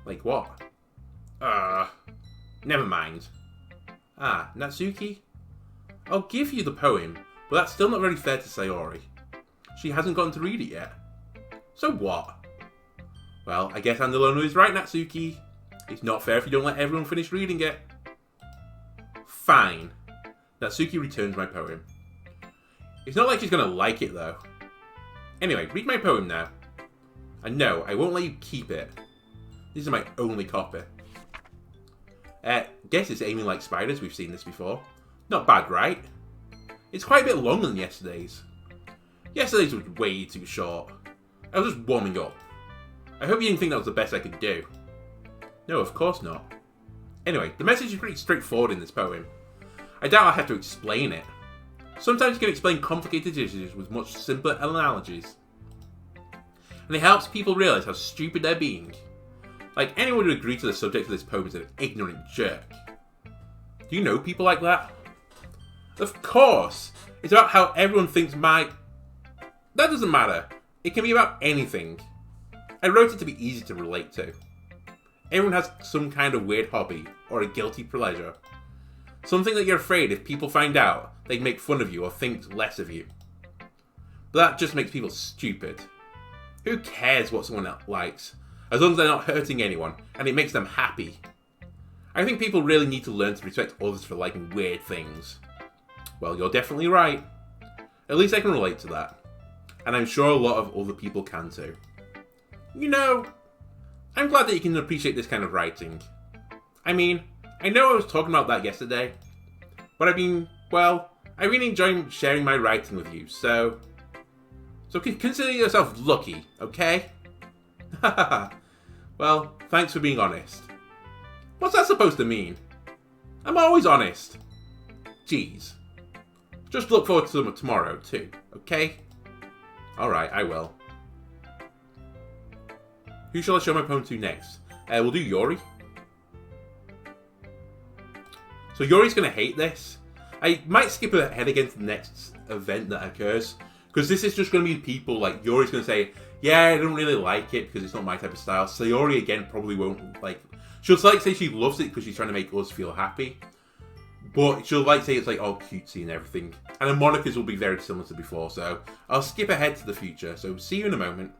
Like what? Never mind. Natsuki? I'll give you the poem, but that's still not very fair to Sayori. She hasn't gotten to read it yet. So what? Well, I guess Andalona is right, Natsuki. It's not fair if you don't let everyone finish reading it. Fine. Natsuki returns my poem. It's not like she's gonna like it, though. Anyway, read my poem now. And no, I won't let you keep it. This is my only copy. Guess it's aiming like spiders, we've seen this before. Not bad, right? It's quite a bit longer than yesterday's. Yesterday's was way too short. I was just warming up. I hope you didn't think that was the best I could do. No, of course not. Anyway, the message is pretty straightforward in this poem. I doubt I'll have to explain it. Sometimes you can explain complicated issues with much simpler analogies. And it helps people realise how stupid they're being. Like, anyone who would agree to the subject of this poem is an ignorant jerk. Do you know people like that? Of course! It's about how everyone thinks That doesn't matter. It can be about anything. I wrote it to be easy to relate to. Everyone has some kind of weird hobby, or a guilty pleasure. Something that you're afraid if people find out, they'd make fun of you or think less of you. But that just makes people stupid. Who cares what someone else likes, as long as they're not hurting anyone, and it makes them happy? I think people really need to learn to respect others for liking weird things. Well, you're definitely right. At least I can relate to that. And I'm sure a lot of other people can too. You know, I'm glad that you can appreciate this kind of writing. I mean, I know I was talking about that yesterday, but I really enjoy sharing my writing with you, so consider yourself lucky, okay? Well, thanks for being honest. What's that supposed to mean? I'm always honest. Jeez. Just look forward to them tomorrow, too, okay? Alright, I will. Who shall I show my poem to next? We'll do Yuri. So Yuri's going to hate this. I might skip ahead against the next event that occurs, because this is just going to be people like Yuri's going to say, yeah, I don't really like it because it's not my type of style. So Yuri again probably won't like. She'll say she loves it because she's trying to make us feel happy, but she'll say it's like all cutesy and everything. And the monikers will be very similar to before, so I'll skip ahead to the future. So see you in a moment.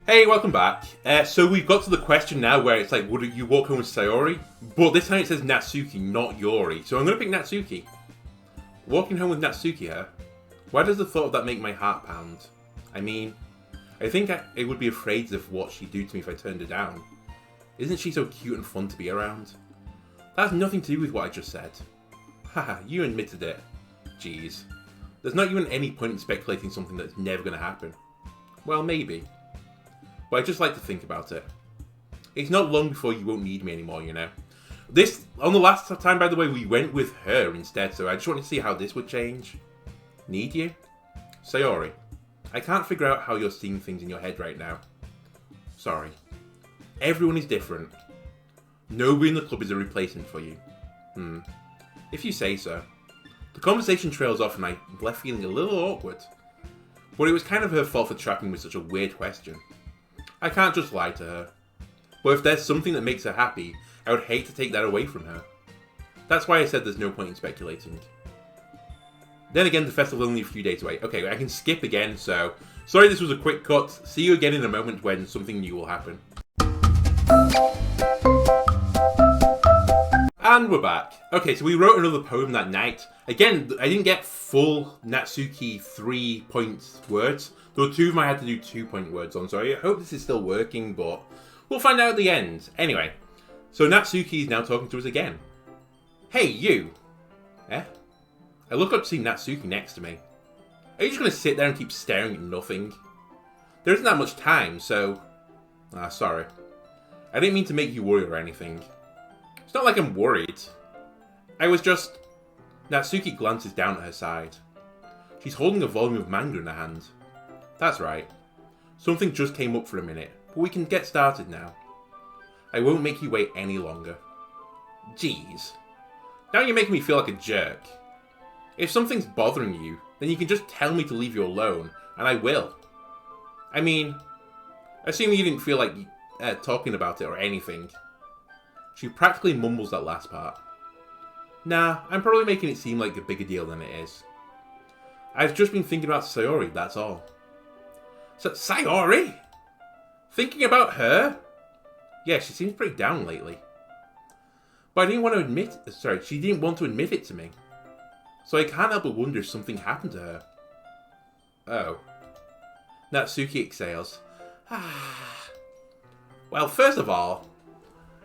Hey, welcome back. So we've got to the question now where it's like, would you walk home with Sayori? But this time it says Natsuki, not Yuri. So I'm going to pick Natsuki. Walking home with Natsuki, huh? Why does the thought of that make my heart pound? I mean, I think I would be afraid of what she'd do to me if I turned her down. Isn't she so cute and fun to be around? That has nothing to do with what I just said. Haha, you admitted it. Jeez. There's not even any point in speculating something that's never going to happen. Well, maybe. But I just like to think about it. It's not long before you won't need me anymore, you know. On the last time, by the way, we went with her instead, so I just wanted to see how this would change. Need you? Sayori, I can't figure out how you're seeing things in your head right now. Sorry. Everyone is different. Nobody in the club is a replacement for you. If you say so. The conversation trails off and I'm left feeling a little awkward. But it was kind of her fault for trapping me with such a weird question. I can't just lie to her. But if there's something that makes her happy, I would hate to take that away from her. That's why I said there's no point in speculating. Then again, the festival is only a few days away. Okay, I can skip again, so sorry this was a quick cut. See you again in a moment when something new will happen. And we're back. Okay, so we wrote another poem that night. Again, I didn't get full Natsuki 3-point words. There were two of them I had to do 2-point words on, so I hope this is still working, but we'll find out at the end. Anyway, so Natsuki is now talking to us again. Hey, you! Eh? I look up to see Natsuki next to me. Are you just going to sit there and keep staring at nothing? There isn't that much time, so... sorry. I didn't mean to make you worry or anything. It's not like I'm worried. I was just... Natsuki glances down at her side. She's holding a volume of manga in her hand. That's right. Something just came up for a minute, but we can get started now. I won't make you wait any longer. Jeez. Now you're making me feel like a jerk. If something's bothering you, then you can just tell me to leave you alone, and I will. I mean, assuming you didn't feel like talking about it or anything. She practically mumbles that last part. Nah, I'm probably making it seem like a bigger deal than it is. I've just been thinking about Sayori, that's all. Sayori? Thinking about her? Yeah, she seems pretty down lately. But I didn't want to admit... she didn't want to admit it to me. So I can't help but wonder if something happened to her. Oh. Natsuki exhales. Well, first of all,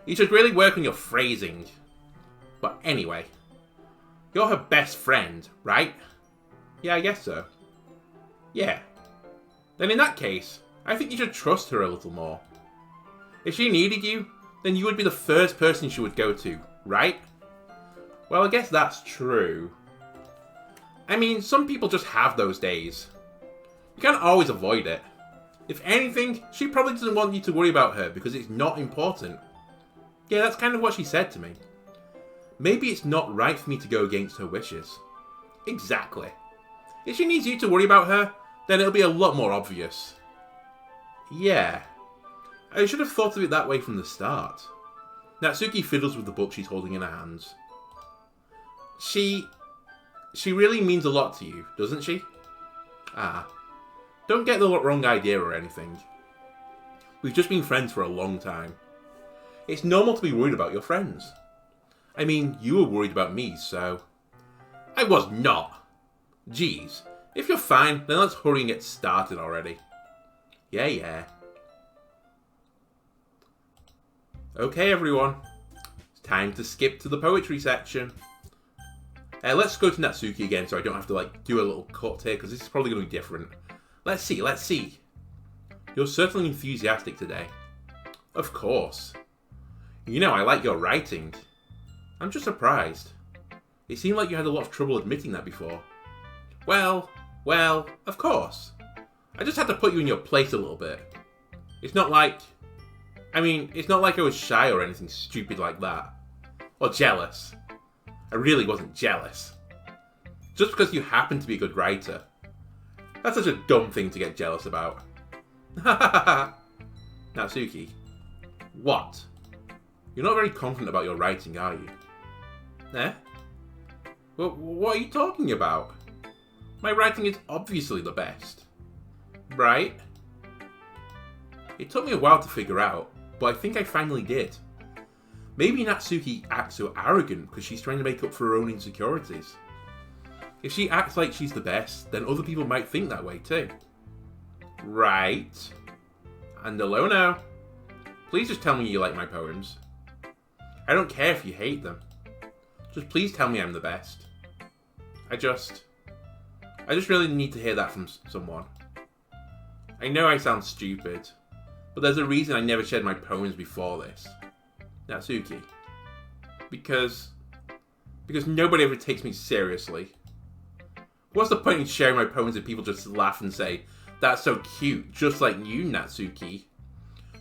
you should really work on your phrasing. But anyway, you're her best friend, right? Yeah, I guess so. Yeah. Then in that case, I think you should trust her a little more. If she needed you, then you would be the first person she would go to, right? Well, I guess that's true. I mean, some people just have those days. You can't always avoid it. If anything, she probably doesn't want you to worry about her because it's not important. Yeah, that's kind of what she said to me. Maybe it's not right for me to go against her wishes. Exactly. If she needs you to worry about her, then it'll be a lot more obvious. Yeah. I should have thought of it that way from the start. Natsuki fiddles with the book she's holding in her hands. she really means a lot to you, doesn't she? Ah, don't get the wrong idea or anything. We've just been friends for a long time. It's normal to be worried about your friends. I mean, you were worried about me, so... I was not! Geez, if you're fine, then let's hurry and get started already. Yeah. Okay, everyone. It's time to skip to the poetry section. Let's go to Natsuki again so I don't have to, like, do a little cut here, because this is probably going to be different. Let's see. You're certainly enthusiastic today. Of course. You know, I like your writing. I'm just surprised. It seemed like you had a lot of trouble admitting that before. Well, of course. I just had to put you in your place a little bit. It's not like... it's not like I was shy or anything stupid like that. Or jealous. I really wasn't jealous. Just because you happen to be a good writer. That's such a dumb thing to get jealous about. Natsuki. What? You're not very confident about your writing, are you? Eh? Well, what are you talking about? My writing is obviously the best. Right? It took me a while to figure out, but I think I finally did. Maybe Natsuki acts so arrogant because she's trying to make up for her own insecurities. If she acts like she's the best, then other people might think that way too. Right. And hello now. Please just tell me you like my poems. I don't care if you hate them. Just please tell me I'm the best. I just really need to hear that from someone. I know I sound stupid, but there's a reason I never shared my poems before this. Natsuki. Because nobody ever takes me seriously. What's the point in sharing my poems if people just laugh and say, "That's so cute, just like you, Natsuki"?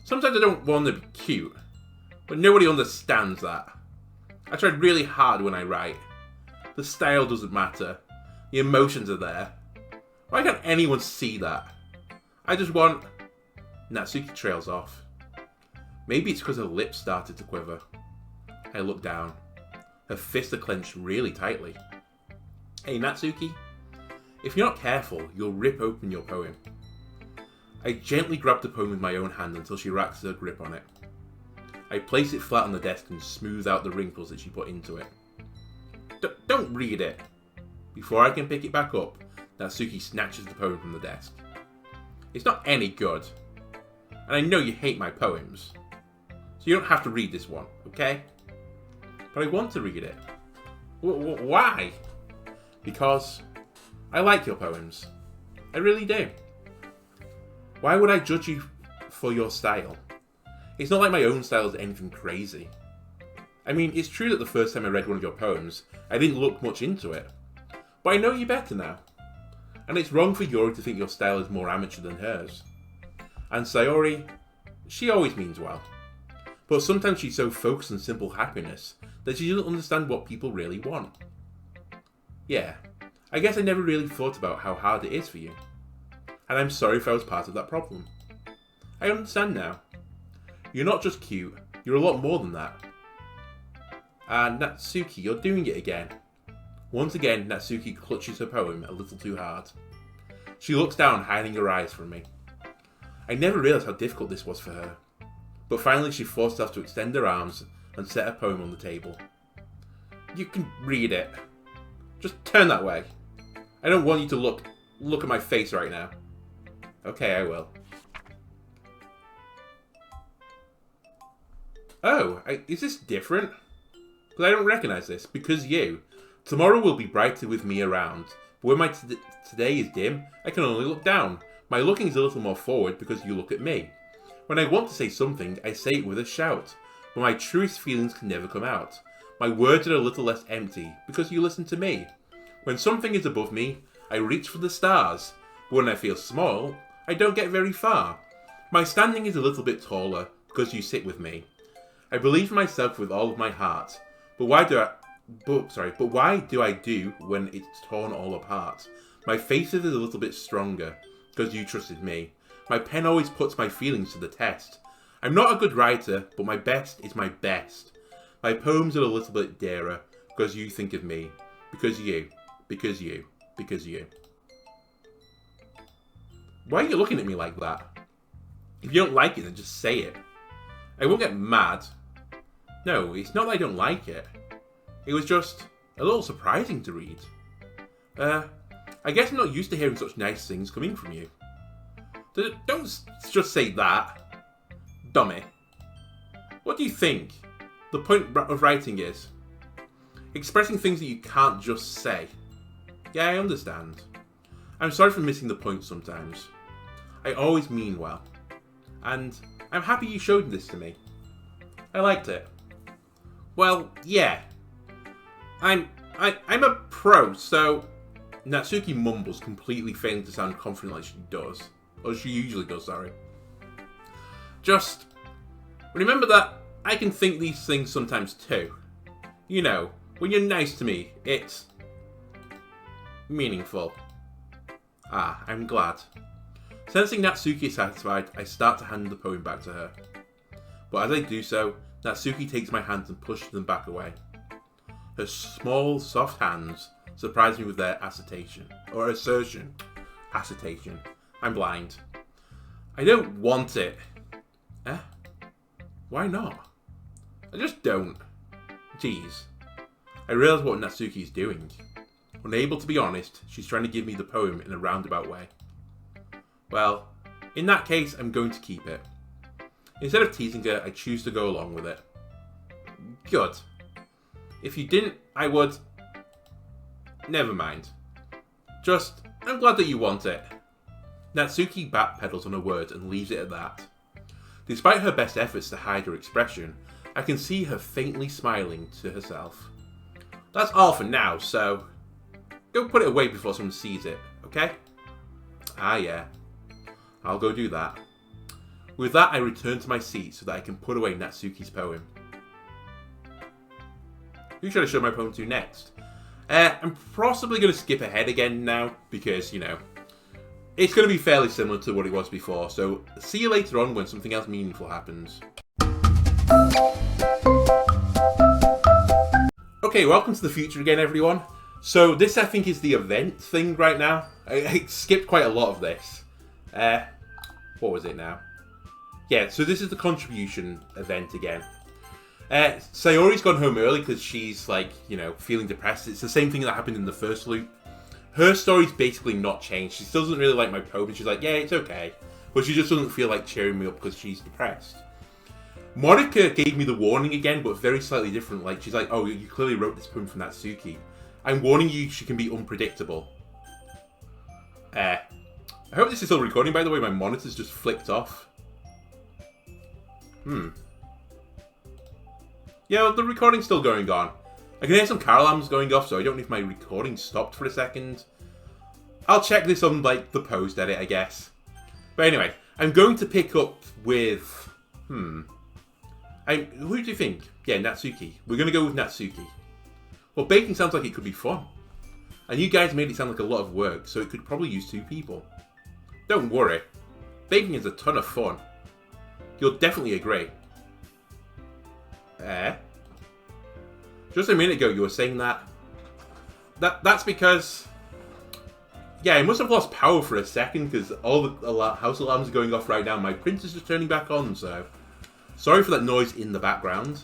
Sometimes I don't want to be cute, but nobody understands that. I tried really hard when I write. The style doesn't matter. The emotions are there. Why can't anyone see that? I just want... Natsuki trails off. Maybe it's because her lips started to quiver. I look down. Her fists are clenched really tightly. Hey, Natsuki. If you're not careful, you'll rip open your poem. I gently grab the poem with my own hand until she relaxes her grip on it. I place it flat on the desk and smooth out the wrinkles that she put into it. Don't read it. Before I can pick it back up, Natsuki snatches the poem from the desk. It's not any good. And I know you hate my poems. So you don't have to read this one, okay? But I want to read it. Why? Because I like your poems. I really do. Why would I judge you for your style? It's not like my own style is anything crazy. I mean, it's true that the first time I read one of your poems, I didn't look much into it. But I know you better now. And it's wrong for Yuri to think your style is more amateur than hers. And Sayori, she always means well. But sometimes she's so focused on simple happiness that she doesn't understand what people really want. Yeah, I guess I never really thought about how hard it is for you. And I'm sorry if I was part of that problem. I understand now. You're not just cute, you're a lot more than that. And Natsuki, you're doing it again. Once again, Natsuki clutches her poem a little too hard. She looks down, hiding her eyes from me. I never realised how difficult this was for her. But finally she forced herself to extend her arms and set her poem on the table. You can read it. Just turn that way. I don't want you to look at my face right now. Okay, I will. Oh, is this different? Because I don't recognise this. Because you. Tomorrow will be brighter with me around. But when my today is dim, I can only look down. My looking is a little more forward because you look at me. When I want to say something, I say it with a shout. But my truest feelings can never come out. My words are a little less empty because you listen to me. When something is above me, I reach for the stars. But when I feel small, I don't get very far. My standing is a little bit taller because you sit with me. I believe in myself with all of my heart. But why do I do when it's torn all apart? My faith is a little bit stronger because you trusted me. My pen always puts my feelings to the test. I'm not a good writer, but my best is my best. My poems are a little bit dearer because you think of me. Because you. Because you. Because you. Why are you looking at me like that? If you don't like it, then just say it. I won't get mad. No, it's not that I don't like it. It was just a little surprising to read. I guess I'm not used to hearing such nice things coming from you. Don't just say that. Dummy. What do you think the point of writing is? Expressing things that you can't just say. Yeah, I understand. I'm sorry for missing the point sometimes. I always mean well. And I'm happy you showed this to me. I liked it. Well, yeah. I'm a pro, so... Natsuki mumbles, completely failing to sound confident like she does. Or she usually does, sorry. Just remember that I can think these things sometimes too. You know, when you're nice to me, it's meaningful. Ah, I'm glad. Sensing Natsuki is satisfied, I start to hand the poem back to her. But as I do so, Natsuki takes my hands and pushes them back away. Her small, soft hands surprise me with their assertion. Assertion. I'm blind. I don't want it. Why not? I just don't. Jeez. I realise what Natsuki is doing. Unable to be honest, she's trying to give me the poem in a roundabout way. Well, in that case, I'm going to keep it. Instead of teasing her, I choose to go along with it. Good. If you didn't, I would... Never mind. Just, I'm glad that you want it. Natsuki backpedals on her words and leaves it at that. Despite her best efforts to hide her expression, I can see her faintly smiling to herself. That's all for now, so... Go put it away before someone sees it, okay? Ah, yeah. I'll go do that. With that, I return to my seat so that I can put away Natsuki's poem. Who should I show my poem to next? I'm possibly going to skip ahead again now, because, you know, it's going to be fairly similar to what it was before, so see you later on when something else meaningful happens. Okay, welcome to the future again, everyone. So this, I think, is the event thing right now. I skipped quite a lot of this. What was it now? Yeah, so this is the contribution event again. Sayori's gone home early because she's, like, you know, feeling depressed. It's the same thing that happened in the first loop. Her story's basically not changed. She still doesn't really like my poem, and she's like, yeah, it's okay. But she just doesn't feel like cheering me up because she's depressed. Monika gave me the warning again, but very slightly different. Like, she's like, oh, you clearly wrote this poem for Natsuki. I'm warning you, she can be unpredictable. I hope this is still recording, by the way. My monitor's just flicked off. Yeah, well, the recording's still going on. I can hear some car alarms going off, so I don't know if my recording stopped for a second. I'll check this on, like, the post-edit, I guess. But anyway, I'm going to pick up with... Who do you think? Yeah, Natsuki. We're going to go with Natsuki. Well, baking sounds like it could be fun. And you guys made it sound like a lot of work, so it could probably use 2 people. Don't worry. Baking is a ton of fun. You'll definitely agree. Just a minute ago you were saying that. That's because... Yeah, I must have lost power for a second because all the house alarms are going off right now. My printer's just turning back on, so... Sorry for that noise in the background.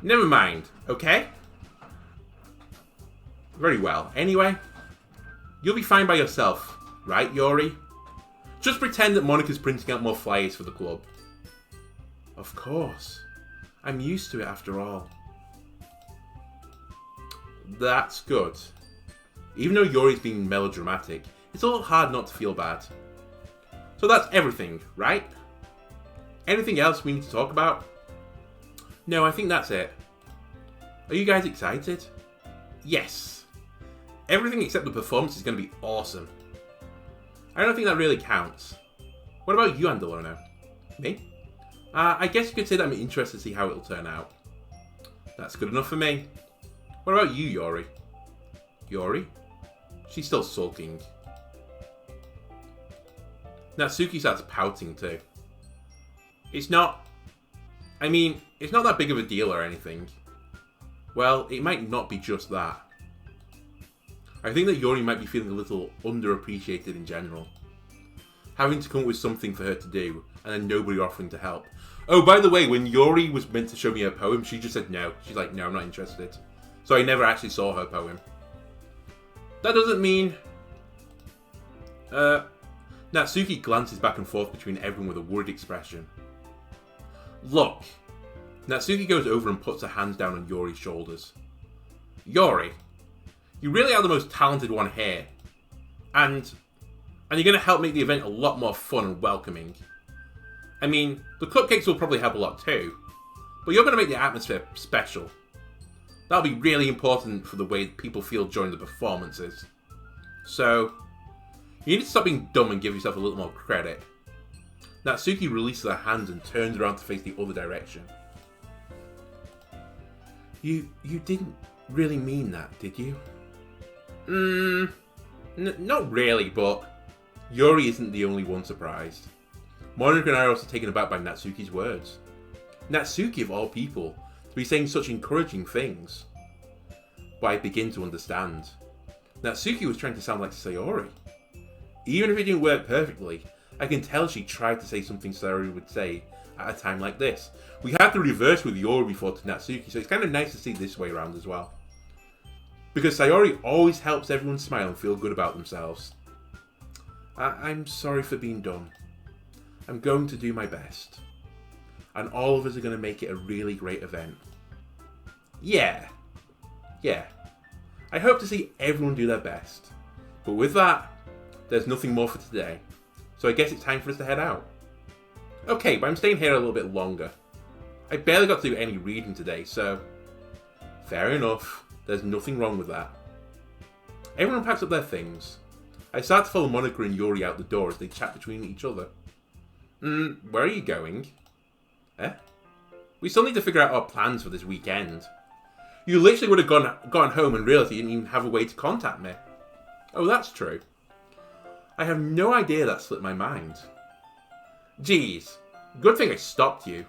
Never mind, okay? Very well. Anyway, you'll be fine by yourself, right, Yuri? Just pretend that Monika's printing out more flyers for the club. Of course. I'm used to it after all. That's good. Even though Yuri's being melodramatic, it's a little hard not to feel bad. So that's everything, right? Anything else we need to talk about? No, I think that's it. Are you guys excited? Yes. Everything except the performance is going to be awesome. I don't think that really counts. What about you, Andalona? Me? I guess you could say that I'm interested to see how it'll turn out. That's good enough for me. What about you, Yuri? Yuri? She's still sulking. Natsuki starts pouting too. It's not... I mean, it's not that big of a deal or anything. Well, it might not be just that. I think that Yuri might be feeling a little underappreciated in general. Having to come up with something for her to do, and then nobody offering to help. Oh, by the way, when Yuri was meant to show me her poem, she just said no. She's like, no, I'm not interested. So I never actually saw her poem. That doesn't mean... Natsuki glances back and forth between everyone with a worried expression. Look. Natsuki goes over and puts her hands down on Yuri's shoulders. Yuri, you really are the most talented one here. And you're going to help make the event a lot more fun and welcoming. I mean, the cupcakes will probably help a lot too. But you're going to make the atmosphere special. That'll be really important for the way people feel during the performances. So, you need to stop being dumb and give yourself a little more credit. Natsuki releases her hands and turns around to face the other direction. You didn't really mean that, did you? Not really, but Yuri isn't the only one surprised. Monica and I are also taken aback by Natsuki's words. Natsuki, of all people, to be saying such encouraging things. But I begin to understand. Natsuki was trying to sound like Sayori. Even if it didn't work perfectly, I can tell she tried to say something Sayori would say at a time like this. We had the reverse with Yuri before to Natsuki, so it's kind of nice to see this way around as well. Because Sayori always helps everyone smile and feel good about themselves. I'm sorry for being dumb. I'm going to do my best. And all of us are going to make it a really great event. Yeah. I hope to see everyone do their best. But with that, there's nothing more for today. So I guess it's time for us to head out. Okay, but I'm staying here a little bit longer. I barely got to do any reading today, so... Fair enough. There's nothing wrong with that. Everyone packs up their things. I start to follow Monica and Yuri out the door as they chat between each other. Where are you going? We still need to figure out our plans for this weekend. You literally would have gone home and realised you didn't even have a way to contact me. Oh, that's true. I have no idea that slipped my mind. Geez, good thing I stopped you.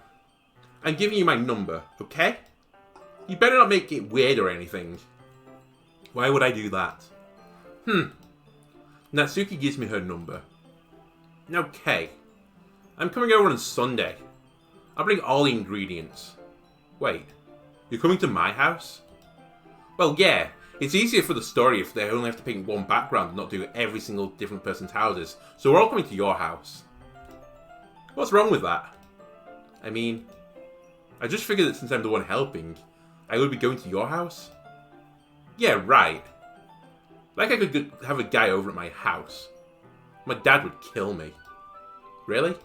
I'm giving you my number, okay? You better not make it weird or anything. Why would I do that? Natsuki gives me her number. Okay. I'm coming over on Sunday. I'll bring all the ingredients. Wait, you're coming to my house? Well, yeah. It's easier for the story if they only have to pick one background and not do every single different person's houses. So we're all coming to your house. What's wrong with that? I mean, I just figured that since I'm the one helping, I would be going to your house? Yeah, right. Like I could have a guy over at my house. My dad would kill me. Really?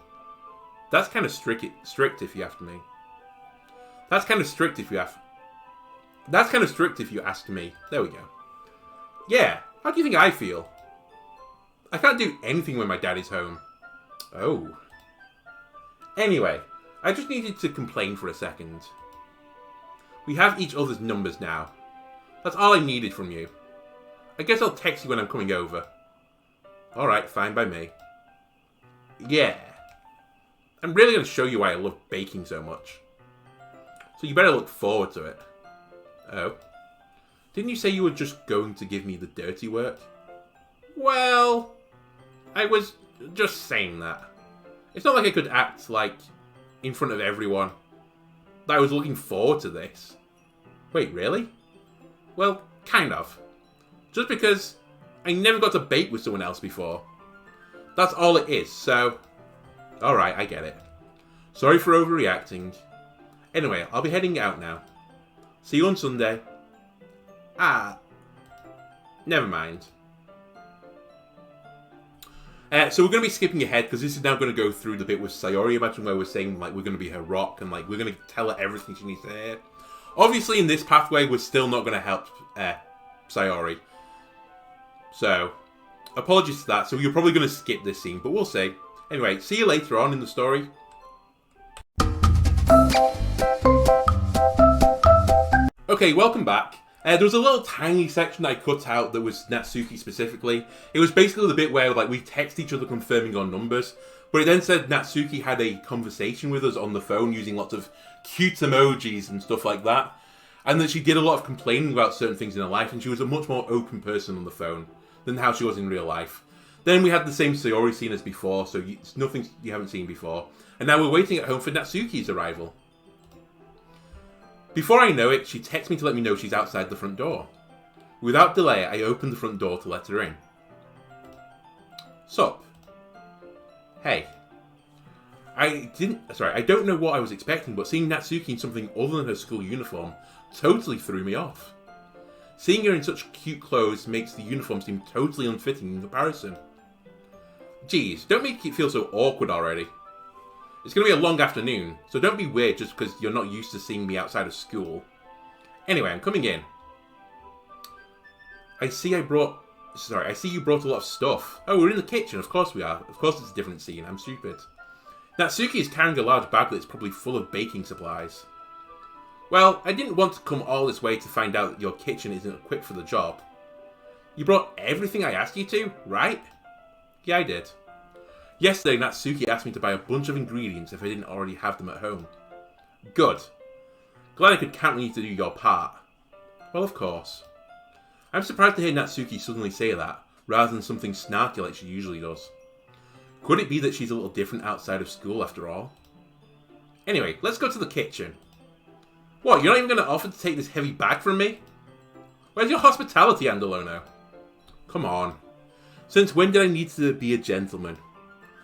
That's kind of strict if you ask me. That's kind of strict if you ask me. There we go. Yeah, how do you think I feel? I can't do anything when my dad is home. Oh. Anyway, I just needed to complain for a second. We have each other's numbers now. That's all I needed from you. I guess I'll text you when I'm coming over. Alright, fine by me. Yeah. I'm really going to show you why I love baking so much. So you better look forward to it. Oh. Didn't you say you were just going to give me the dirty work? Well, I was just saying that. It's not like I could act like, in front of everyone, that I was looking forward to this. Wait, really? Well, kind of. Just because I never got to bake with someone else before. That's all it is, so... Alright, I get it. Sorry for overreacting. Anyway, I'll be heading out now. See you on Sunday. Never mind. So we're going to be skipping ahead because this is now going to go through the bit with Sayori. Imagine where we're saying like we're going to be her rock and like we're going to tell her everything she needs to hear. Obviously, in this pathway, we're still not going to help Sayori. So, apologies for that. So you're probably going to skip this scene, but we'll see. Anyway, see you later on in the story. Okay, welcome back. There was a little tiny section I cut out that was Natsuki specifically. It was basically the bit where like we text each other confirming our numbers, but it then said Natsuki had a conversation with us on the phone using lots of cute emojis and stuff like that. And that she did a lot of complaining about certain things in her life, and she was a much more open person on the phone than how she was in real life. Then we had the same Sayori scene as before, so it's nothing you haven't seen before. And now we're waiting at home for Natsuki's arrival. Before I know it, she texts me to let me know she's outside the front door. Without delay, I opened the front door to let her in. Sup? Hey. I don't know what I was expecting, but seeing Natsuki in something other than her school uniform totally threw me off. Seeing her in such cute clothes makes the uniform seem totally unfitting in comparison. Geez, don't make it feel so awkward already. It's going to be a long afternoon, so don't be weird just because you're not used to seeing me outside of school. Anyway, I'm coming in. I see you brought a lot of stuff. Oh, we're in the kitchen, of course we are. Of course it's a different scene, I'm stupid. Natsuki is carrying a large bag that's probably full of baking supplies. Well, I didn't want to come all this way to find out that your kitchen isn't equipped for the job. You brought everything I asked you to, right? Yeah, I did. Yesterday, Natsuki asked me to buy a bunch of ingredients if I didn't already have them at home. Good. Glad I could count on you to do your part. Well, of course. I'm surprised to hear Natsuki suddenly say that, rather than something snarky like she usually does. Could it be that she's a little different outside of school after all? Anyway, let's go to the kitchen. What, you're not even going to offer to take this heavy bag from me? Where's your hospitality, Andalono? Come on. Since when did I need to be a gentleman?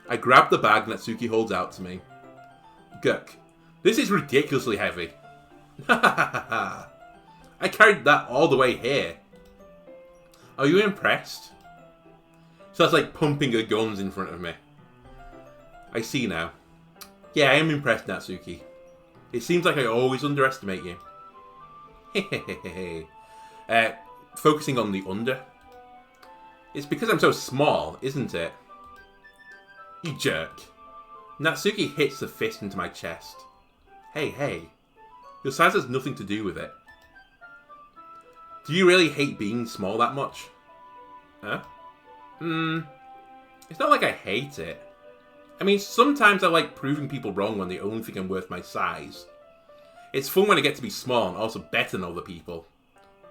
I grab the bag Natsuki holds out to me. Guk, this is ridiculously heavy. I carried that all the way here. Are you impressed? So that's like pumping her guns in front of me. I see now. Yeah, I am impressed, Natsuki. It seems like I always underestimate you. Focusing on the under. It's because I'm so small, isn't it? You jerk. Natsuki hits the fist into my chest. Hey. Your size has nothing to do with it. Do you really hate being small that much? Huh? It's not like I hate it. I mean, sometimes I like proving people wrong when they only think I'm worth my size. It's fun when I get to be small and also better than other people.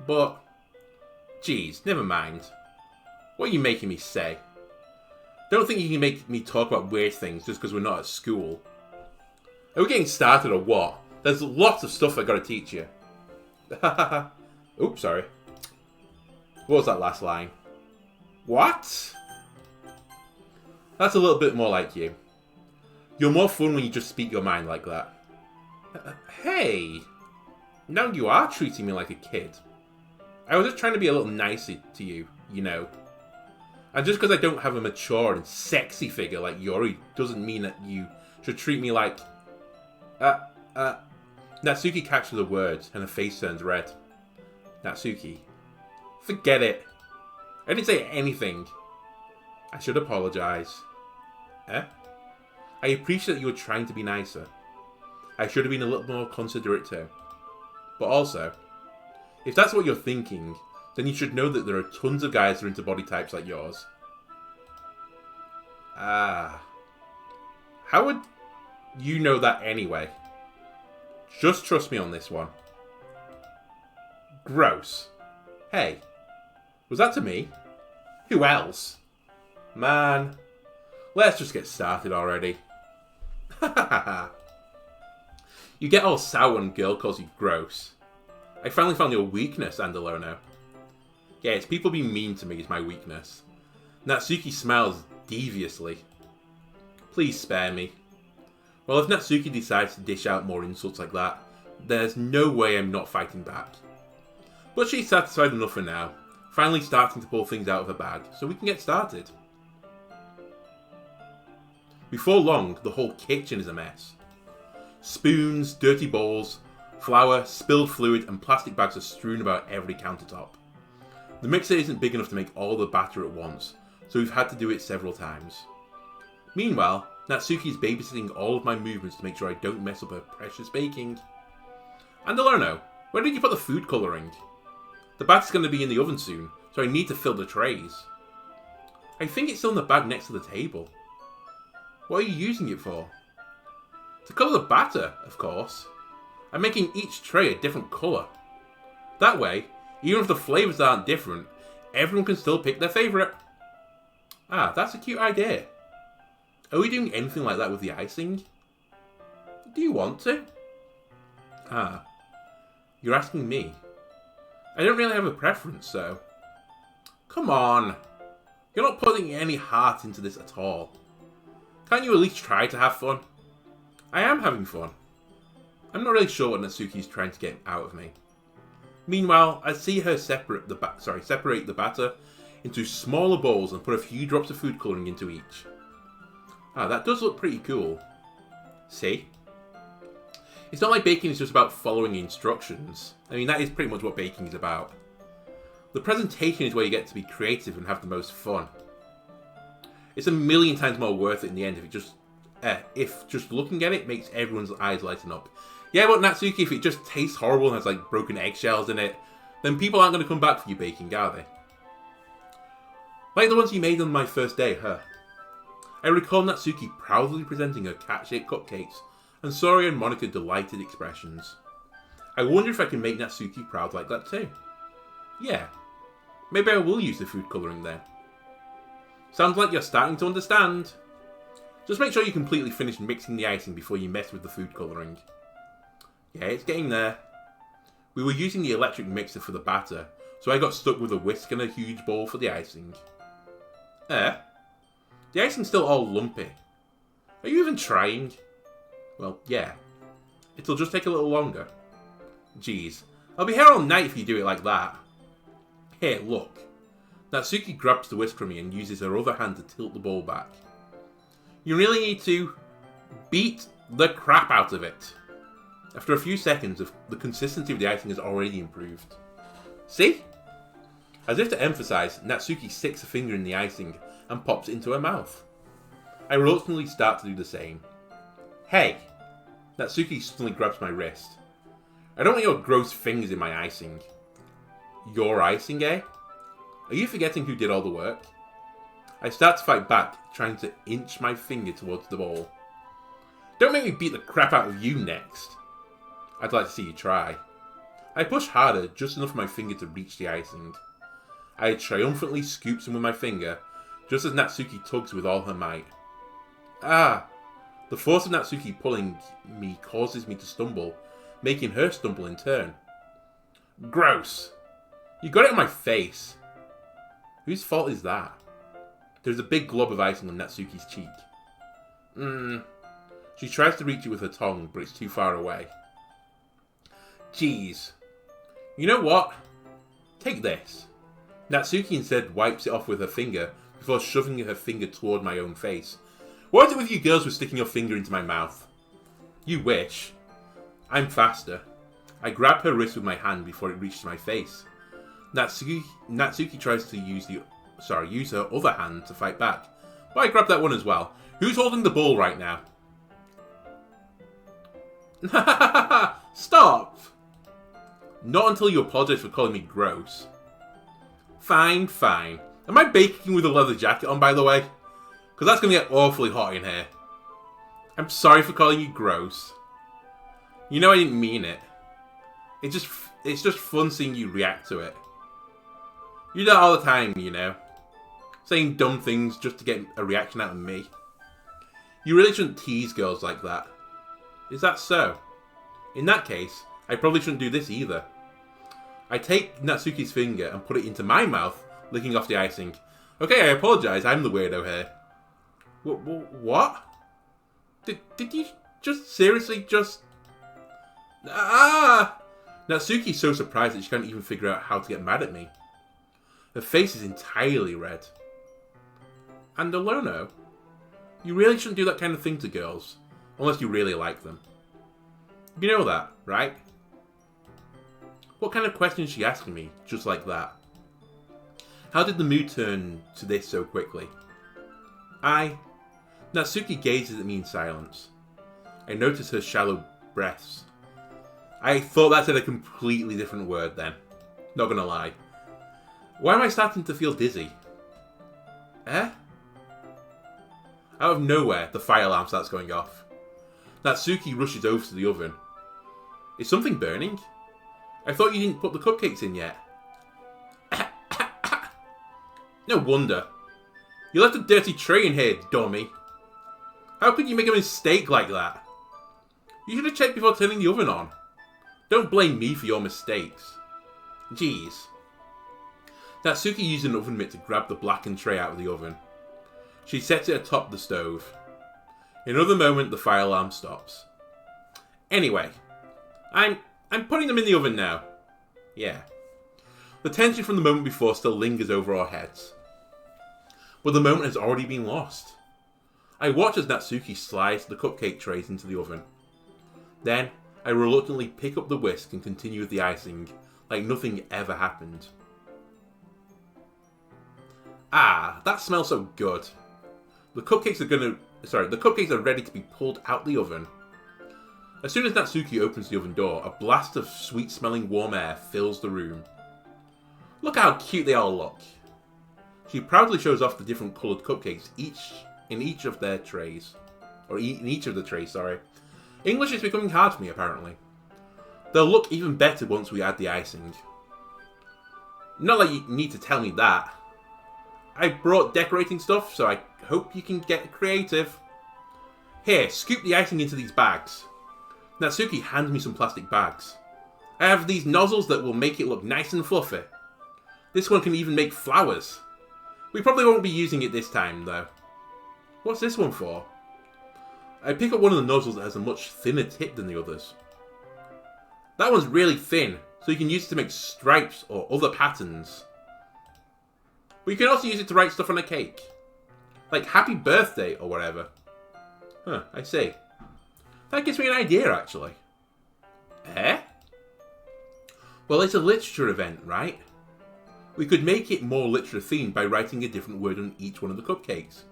But, geez, never mind. What are you making me say? Don't think you can make me talk about weird things just because we're not at school. Are we getting started or what? There's lots of stuff I gotta teach you. Oops, sorry. What was that last line? What? That's a little bit more like you. You're more fun when you just speak your mind like that. Hey! Now you are treating me like a kid. I was just trying to be a little nicer to you, you know. And just because I don't have a mature and sexy figure like Yuri doesn't mean that you should treat me like... Natsuki catches the words and her face turns red. Natsuki. Forget it. I didn't say anything. I should apologize. I appreciate that you were trying to be nicer. I should have been a little more considerate too. But also, if that's what you're thinking, then you should know that there are tons of guys who are into body types like yours. How would you know that anyway? Just trust me on this one. Gross. Hey, was that to me? Who else? Man, let's just get started already. You get all sour when girl calls you gross. I finally found your weakness, Andalono. Yeah, it's people being mean to me is my weakness. Natsuki smiles deviously. Please spare me. Well, if Natsuki decides to dish out more insults like that, there's no way I'm not fighting back. But she's satisfied enough for now, finally starting to pull things out of her bag, so we can get started. Before long, the whole kitchen is a mess. Spoons, dirty bowls, flour, spilled fluid, and plastic bags are strewn about every countertop. The mixer isn't big enough to make all the batter at once, so we've had to do it several times. Meanwhile, Natsuki is babysitting all of my movements to make sure I don't mess up her precious baking. Andalono, where did you put the food colouring? The batter's going to be in the oven soon, so I need to fill the trays. I think it's still in the bag next to the table. What are you using it for? To colour the batter, of course. I'm making each tray a different colour. That way, even if the flavours aren't different, everyone can still pick their favourite. Ah, that's a cute idea. Are we doing anything like that with the icing? Do you want to? Ah, you're asking me. I don't really have a preference, so... Come on. You're not putting any heart into this at all. Can't you at least try to have fun? I am having fun. I'm not really sure what Natsuki's trying to get out of me. Meanwhile, I see her separate the batter into smaller bowls and put a few drops of food colouring into each. Ah, that does look pretty cool. See? It's not like baking is just about following instructions. I mean, that is pretty much what baking is about. The presentation is where you get to be creative and have the most fun. It's a million times more worth it in the end if just looking at it makes everyone's eyes lighten up. Yeah, but Natsuki, if it just tastes horrible and has like broken eggshells in it, then people aren't going to come back for you baking, are they? Like the ones you made on my first day, huh? I recall Natsuki proudly presenting her cat-shaped cupcakes, and Sori and Monica delighted expressions. I wonder if I can make Natsuki proud like that too. Yeah, maybe I will use the food colouring there. Sounds like you're starting to understand. Just make sure you completely finish mixing the icing before you mess with the food colouring. Yeah, it's getting there. We were using the electric mixer for the batter, so I got stuck with a whisk and a huge bowl for the icing. The icing's still all lumpy. Are you even trying? Well, yeah. It'll just take a little longer. Jeez, I'll be here all night if you do it like that. Here, look. Natsuki grabs the whisk from me and uses her other hand to tilt the bowl back. You really need to beat the crap out of it. After a few seconds, the consistency of the icing has already improved. See? As if to emphasize, Natsuki sticks a finger in the icing and pops it into her mouth. I reluctantly start to do the same. Hey! Natsuki suddenly grabs my wrist. I don't want your gross fingers in my icing. Your icing, eh? Are you forgetting who did all the work? I start to fight back, trying to inch my finger towards the bowl. Don't make me beat the crap out of you next. I'd like to see you try. I push harder, just enough for my finger to reach the icing. I triumphantly scoop some with my finger, just as Natsuki tugs with all her might. Ah! The force of Natsuki pulling me causes me to stumble, making her stumble in turn. Gross! You got it on my face. Whose fault is that? There's a big glob of icing on Natsuki's cheek. She tries to reach it with her tongue, but it's too far away. Jeez. You know what? Take this. Natsuki instead wipes it off with her finger before shoving her finger toward my own face. What is it with you girls with sticking your finger into my mouth? You wish. I'm faster. I grab her wrist with my hand before it reaches my face. Natsuki tries to use her other hand to fight back, but I grab that one as well. Who's holding the ball right now? Stop! Not until you apologize for calling me gross. Fine, fine. Am I baking with a leather jacket on, by the way? Because that's going to get awfully hot in here. I'm sorry for calling you gross. You know I didn't mean it. It's just fun seeing you react to it. You do that all the time, you know. Saying dumb things just to get a reaction out of me. You really shouldn't tease girls like that. Is that so? In that case, I probably shouldn't do this either. I take Natsuki's finger and put it into my mouth, licking off the icing. Okay, I apologize, I'm the weirdo here. What? Did you just seriously just... Ah! Natsuki's so surprised that she can't even figure out how to get mad at me. Her face is entirely red. And Alono, you really shouldn't do that kind of thing to girls, unless you really like them. You know that, right? What kind of question is she asking me, just like that? How did the mood turn to this so quickly? Natsuki gazes at me in silence. I notice her shallow breaths. I thought that said a completely different word then. Not gonna lie. Why am I starting to feel dizzy? Out of nowhere, the fire alarm starts going off. Natsuki rushes over to the oven. Is something burning? I thought you didn't put the cupcakes in yet. No wonder. You left a dirty tray in here, dummy. How could you make a mistake like that? You should have checked before turning the oven on. Don't blame me for your mistakes. Jeez. Natsuki used an oven mitt to grab the blackened tray out of the oven. She sets it atop the stove. In another moment, the fire alarm stops. Anyway, I'm putting them in the oven now. Yeah. The tension from the moment before still lingers over our heads. But the moment has already been lost. I watch as Natsuki slides the cupcake trays into the oven. Then, I reluctantly pick up the whisk and continue with the icing, like nothing ever happened. Ah, that smells so good. The cupcakes are ready to be pulled out the oven. As soon as Natsuki opens the oven door, a blast of sweet-smelling warm air fills the room. Look how cute they all look. She proudly shows off the different coloured cupcakes in each of the trays. English is becoming hard for me, apparently. They'll look even better once we add the icing. Not like you need to tell me that. I brought decorating stuff, so I hope you can get creative. Here, scoop the icing into these bags. Natsuki hands me some plastic bags. I have these nozzles that will make it look nice and fluffy. This one can even make flowers. We probably won't be using it this time, though. What's this one for? I pick up one of the nozzles that has a much thinner tip than the others. That one's really thin, so you can use it to make stripes or other patterns. But you can also use it to write stuff on a cake. Like happy birthday or whatever. Huh, I see. That gives me an idea, actually. Eh? Well, it's a literature event, right? We could make it more literature themed by writing a different word on each one of the cupcakes.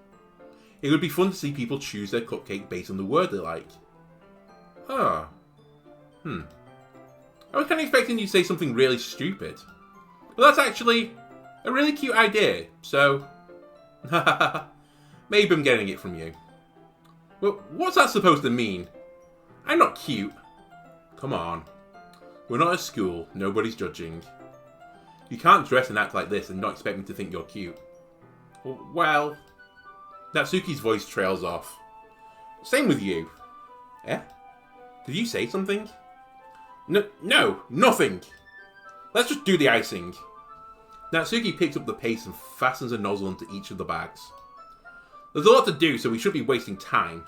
It would be fun to see people choose their cupcake based on the word they like. Huh. I was kind of expecting you to say something really stupid. But that's actually a really cute idea, so... maybe I'm getting it from you. Well, what's that supposed to mean? I'm not cute. Come on. We're not at school, nobody's judging. You can't dress and act like this and not expect me to think you're cute. Well... Natsuki's voice trails off. Same with you. Eh? Did you say something? No, nothing. Let's just do the icing. Natsuki picks up the paste and fastens a nozzle into each of the bags. There's a lot to do, so we should be wasting time.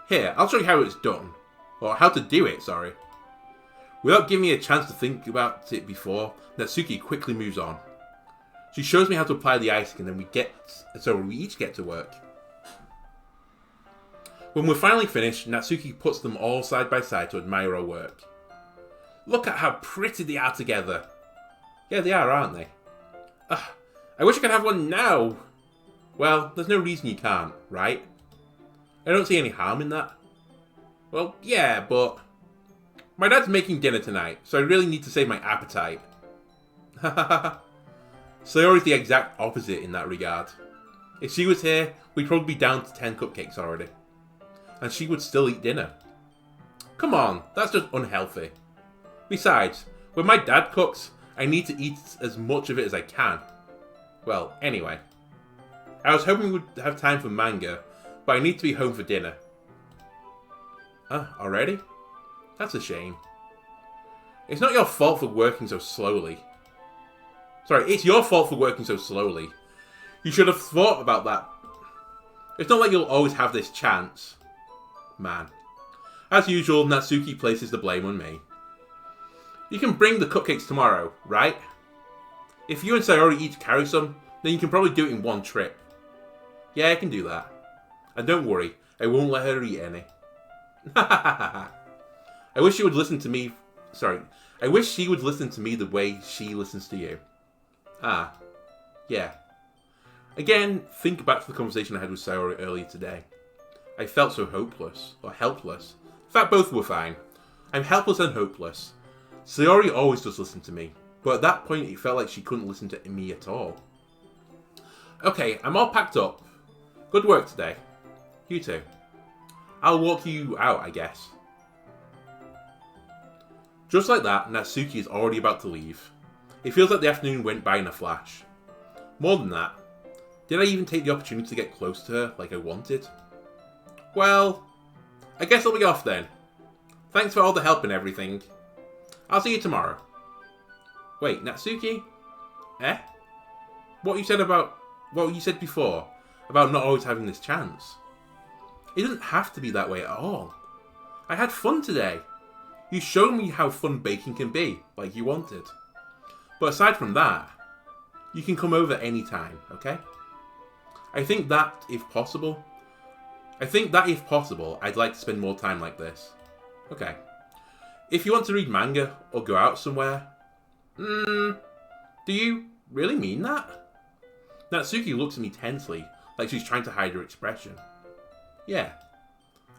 Here, I'll show you how it's done. Or how to do it, sorry. Without giving me a chance to think about it before, Natsuki quickly moves on. She shows me how to apply the icing and then we each get to work. When we're finally finished, Natsuki puts them all side by side to admire our work. Look at how pretty they are together. Yeah, they are, aren't they? I wish I could have one now. Well, there's no reason you can't, right? I don't see any harm in that. Well, yeah, but... my dad's making dinner tonight, so I really need to save my appetite. Sayori's the exact opposite in that regard. If she was here, we'd probably be down to 10 cupcakes already. And she would still eat dinner. Come on, that's just unhealthy. Besides, when my dad cooks, I need to eat as much of it as I can. Well, anyway. I was hoping we would have time for manga, but I need to be home for dinner. Already? That's a shame. It's not your fault for working so slowly. Sorry, it's your fault for working so slowly. You should have thought about that. It's not like you'll always have this chance. Man. As usual, Natsuki places the blame on me. You can bring the cupcakes tomorrow, right? If you and Sayori each carry some, then you can probably do it in one trip. Yeah, I can do that. And don't worry, I won't let her eat any. I wish she would listen to me... I wish she would listen to me the way she listens to you. Yeah. Again, think back to the conversation I had with Sayori earlier today. I felt so hopeless, or helpless. In fact, both were fine. I'm helpless and hopeless. Sayori always does listen to me, but at that point it felt like she couldn't listen to me at all. Okay, I'm all packed up. Good work today. You too. I'll walk you out, I guess. Just like that, Natsuki is already about to leave. It feels like the afternoon went by in a flash. More than that, did I even take the opportunity to get close to her like I wanted? Well, I guess I'll be off then. Thanks for all the help and everything. I'll see you tomorrow. Wait, Natsuki? Eh? What you said before about not always having this chance. It doesn't have to be that way at all. I had fun today. You showed me how fun baking can be, like you wanted. But aside from that, you can come over anytime, okay? I think that if possible, I'd like to spend more time like this. Okay. If you want to read manga or go out somewhere, do you really mean that? Natsuki looks at me tensely, like she's trying to hide her expression. Yeah.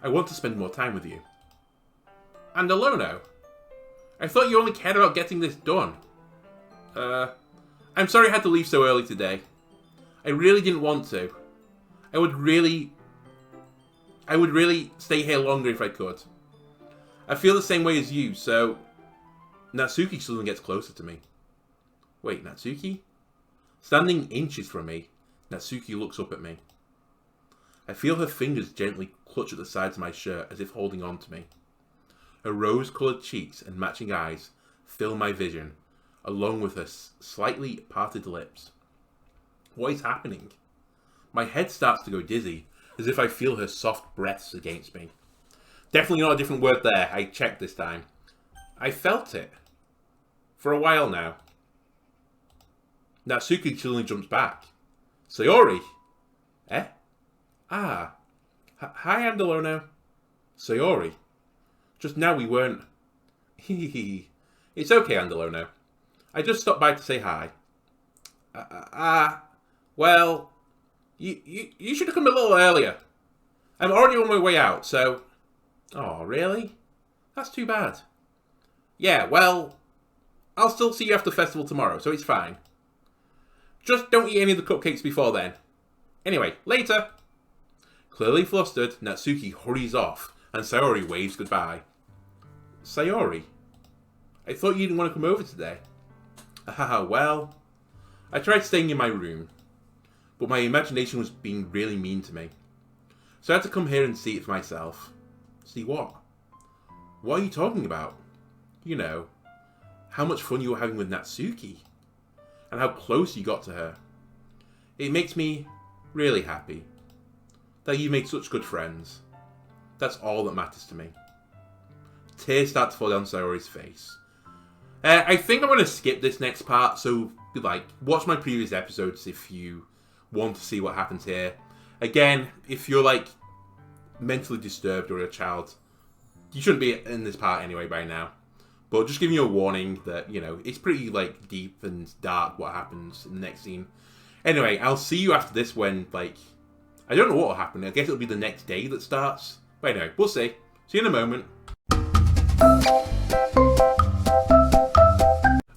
I want to spend more time with you. And Alono, I thought you only cared about getting this done. I'm sorry I had to leave so early today. I really didn't want to. I would really stay here longer if I could. I feel the same way as you, so... Natsuki suddenly gets closer to me. Wait, Natsuki? Standing inches from me, Natsuki looks up at me. I feel her fingers gently clutch at the sides of my shirt as if holding on to me. Her rose-coloured cheeks and matching eyes fill my vision, along with her slightly parted lips. What is happening? My head starts to go dizzy, as if I feel her soft breaths against me. Definitely not a different word there, I checked this time. I felt it. For a while now. Natsuki suddenly jumps back. Sayori! Eh? Ah. Hi, Andalono. Sayori. Just now we weren't... Hehehe. It's okay, Andalono. I just stopped by to say hi. Well... You should have come a little earlier. I'm already on my way out, so... Oh, really? That's too bad. Yeah, well... I'll still see you after the festival tomorrow, so it's fine. Just don't eat any of the cupcakes before then. Anyway, later! Clearly flustered, Natsuki hurries off, and Sayori waves goodbye. Sayori? I thought you didn't want to come over today. Well... I tried staying in my room, but my imagination was being really mean to me. So I had to come here and see it for myself. See what? What are you talking about? You know, how much fun you were having with Natsuki, and how close you got to her. It makes me really happy that you made such good friends. That's all that matters to me. Tears start to fall down Sayori's face. I think I'm going to skip this next part, so watch my previous episodes if you want to see what happens here. Again, if you're mentally disturbed or a child, you shouldn't be in this part anyway by now. But just giving you a warning that, it's pretty deep and dark what happens in the next scene. Anyway, I'll see you after this when, I don't know what will happen. I guess it'll be the next day that starts. But anyway, we'll see. See you in a moment.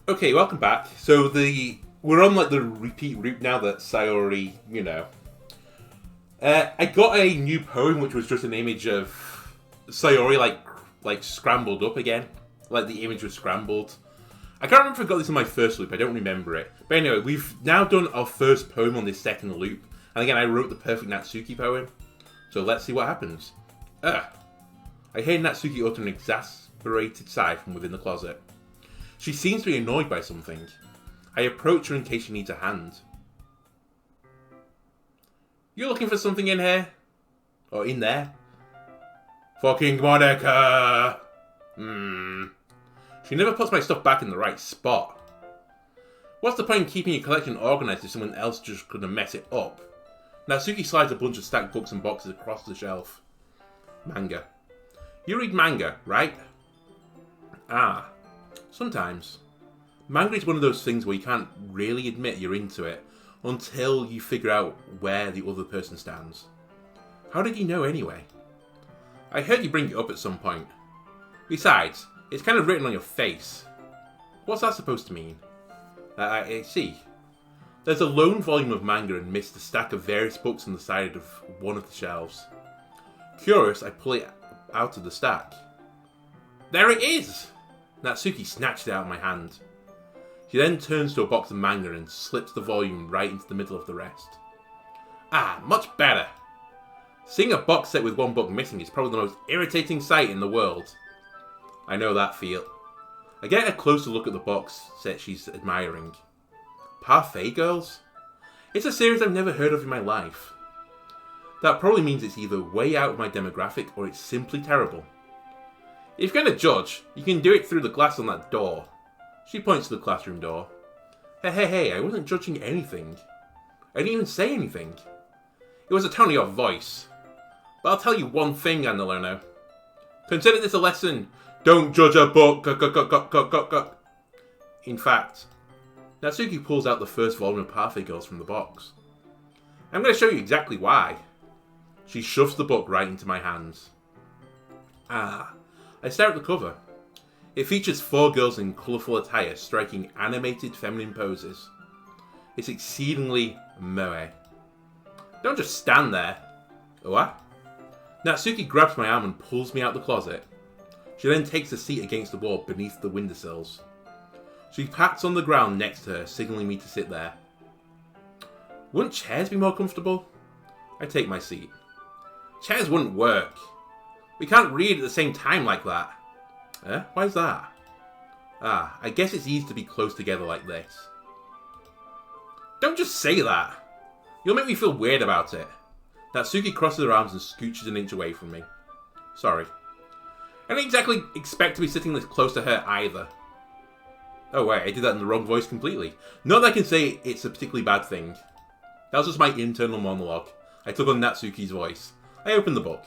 Okay, welcome back. So we're on the repeat route now that Sayori, I got a new poem which was just an image of Sayori scrambled up again. The image was scrambled. I can't remember if I got this in my first loop, I don't remember it. But anyway, we've now done our first poem on this second loop. And again, I wrote the perfect Natsuki poem. So let's see what happens. I hear Natsuki utter an exasperated sigh from within the closet. She seems to be annoyed by something. I approach her in case she needs a hand. You looking for something in here? Or in there? Fucking Monica! She never puts my stuff back in the right spot. What's the point in keeping your collection organised if someone else just gonna mess it up? Natsuki slides a bunch of stacked books and boxes across the shelf. Manga. You read manga, right? Ah. Sometimes. Manga is one of those things where you can't really admit you're into it until you figure out where the other person stands. How did you know anyway? I heard you bring it up at some point. Besides, it's kind of written on your face. What's that supposed to mean? I see. There's a lone volume of manga amidst a stack of various books on the side of one of the shelves. Curious, I pull it out of the stack. There it is! Natsuki snatched it out of my hand. She then turns to a box of manga and slips the volume right into the middle of the rest. Ah, much better. Seeing a box set with one book missing is probably the most irritating sight in the world. I know that feel. I get a closer look at the box set she's admiring. Parfait Girls? It's a series I've never heard of in my life. That probably means it's either way out of my demographic or it's simply terrible. If you're going to judge, you can do it through the glass on that door. She points to the classroom door. Hey, I wasn't judging anything. I didn't even say anything. It was a tone of your voice. But I'll tell you one thing, Annalerno. Consider this a lesson. Don't judge a book. In fact, Natsuki pulls out the first volume of Parfait Girls from the box. I'm going to show you exactly why. She shoves the book right into my hands. I stare at the cover. It features 4 girls in colourful attire striking animated feminine poses. It's exceedingly moe. Don't just stand there. What? Natsuki grabs my arm and pulls me out the closet. She then takes a seat against the wall beneath the windowsills. She pats on the ground next to her, signalling me to sit there. Wouldn't chairs be more comfortable? I take my seat. Chairs wouldn't work. We can't read at the same time like that. Why's that? I guess it's easy to be close together like this. Don't just say that. You'll make me feel weird about it. Natsuki crosses her arms and scooches an inch away from me. Sorry. I didn't exactly expect to be sitting this close to her either. Oh wait, I did that in the wrong voice completely. Not that I can say it's a particularly bad thing. That was just my internal monologue. I took on Natsuki's voice. I opened the book.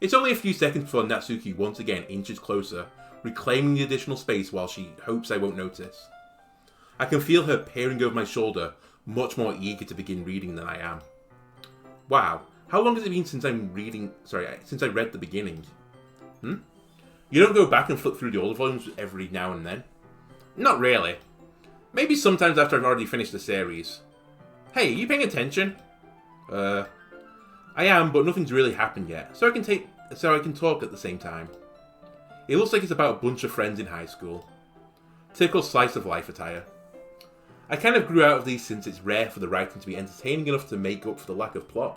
It's only a few seconds before Natsuki once again inches closer, reclaiming the additional space while she hopes I won't notice. I can feel her peering over my shoulder, much more eager to begin reading than I am. Wow, how long has it been since since I read the beginning? You don't go back and flip through the older volumes every now and then? Not really. Maybe sometimes after I've already finished the series. Hey, are you paying attention? I am, but nothing's really happened yet, so I can talk at the same time. It looks like it's about a bunch of friends in high school. Typical slice of life attire. I kind of grew out of these since it's rare for the writing to be entertaining enough to make up for the lack of plot.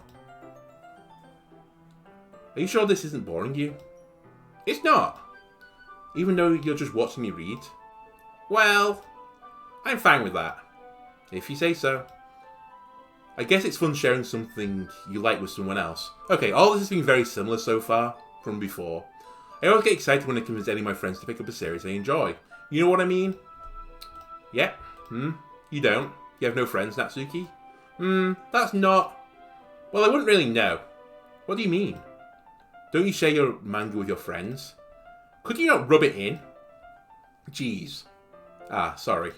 Are you sure this isn't boring you? It's not. Even though you're just watching me read? Well, I'm fine with that. If you say so. I guess it's fun sharing something you like with someone else. Okay, all this has been very similar so far from before. I always get excited when I convince any of my friends to pick up a series they enjoy. You know what I mean? Yep. You don't? You have no friends, Natsuki? That's not... Well, I wouldn't really know. What do you mean? Don't you share your manga with your friends? Could you not rub it in? Jeez. Sorry.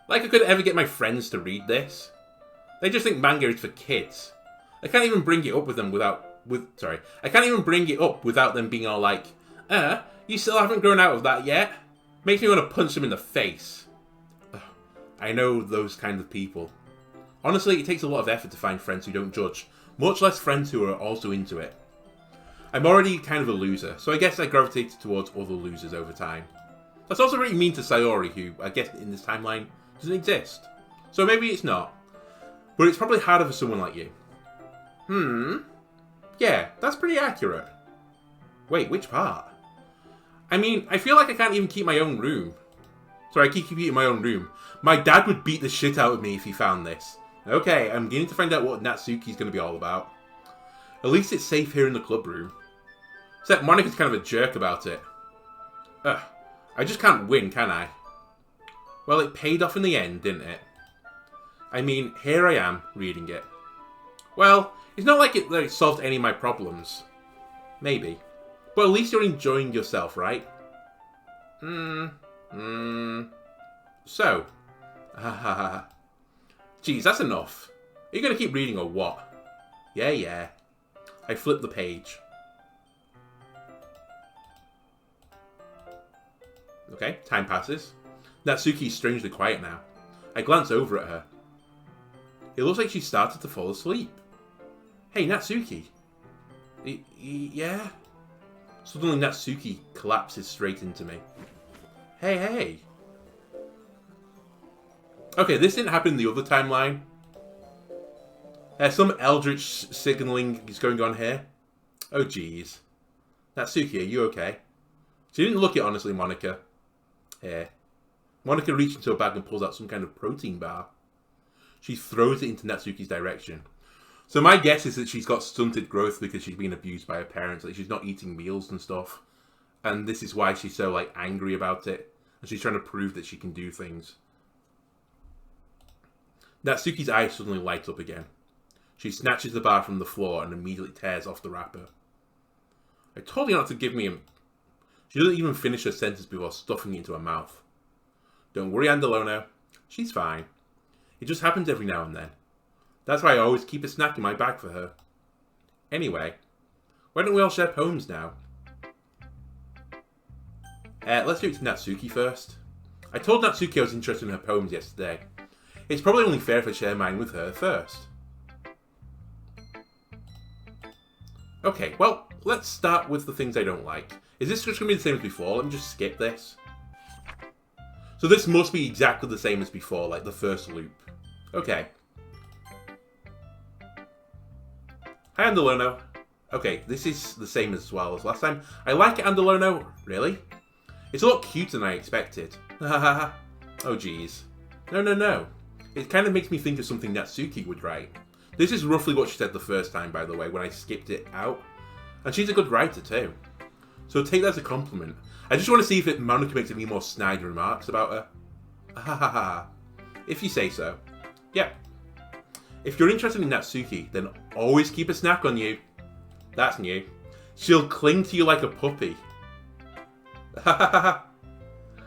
Like I could ever get my friends to read this? They just think manga is for kids. I can't even bring it up with them I can't even bring it up without them being all like, you still haven't grown out of that yet? Makes me want to punch them in the face. Ugh, I know those kind of people. Honestly, it takes a lot of effort to find friends who don't judge, much less friends who are also into it. I'm already kind of a loser, so I guess I gravitated towards other losers over time. That's also really mean to Sayori, who, I guess in this timeline, doesn't exist. So maybe it's not. But it's probably harder for someone like you. Yeah, that's pretty accurate. Wait, which part? I mean, I feel like I can't even keep my own room. Sorry, I keep keeping my own room. My dad would beat the shit out of me if he found this. Okay, I'm beginning to find out what Natsuki's going to be all about. At least it's safe here in the club room. Except Monika's kind of a jerk about it. I just can't win, can I? Well, it paid off in the end, didn't it? I mean, here I am, reading it. Well, it's not like it solved any of my problems. Maybe. But at least you're enjoying yourself, right? So. Geez, that's enough. Are you going to keep reading or what? Yeah. I flip the page. Okay, time passes. Natsuki's strangely quiet now. I glance over at her. It looks like she started to fall asleep. Hey, Natsuki. Yeah? Suddenly Natsuki collapses straight into me. Hey, hey. Okay, this didn't happen in the other timeline. Some eldritch signaling is going on here. Oh, jeez. Natsuki, are you okay? She didn't look it, honestly, Monica. Here. Monica reaches into her bag and pulls out some kind of protein bar. She throws it into Natsuki's direction. So my guess is that she's got stunted growth because she's been abused by her parents. Like, she's not eating meals and stuff. And this is why she's so, like, angry about it. And she's trying to prove that she can do things. Natsuki's eyes suddenly light up again. She snatches the bar from the floor and immediately tears off the wrapper. I told you not to give me him. She doesn't even finish her sentence before stuffing it into her mouth. Don't worry, Andalono. She's fine. It just happens every now and then. That's why I always keep a snack in my bag for her. Anyway, why don't we all share poems now? Let's do it to Natsuki first. I told Natsuki I was interested in her poems yesterday. It's probably only fair if I share mine with her first. Okay, well, let's start with the things I don't like. Is this just going to be the same as before? Let me just skip this. So this must be exactly the same as before, like the first loop. Okay. Hi, Andalono. Okay, this is the same as well as last time. I like it, Andalono. Really? It's a lot cuter than I expected. Oh, jeez. No. It kind of makes me think of something Natsuki would write. This is roughly what she said the first time, by the way, when I skipped it out. And she's a good writer, too. So take that as a compliment. I just want to see if Monica makes any more snide remarks about her. If you say so. Yep. If you're interested in Natsuki, then always keep a snack on you. That's new. She'll cling to you like a puppy.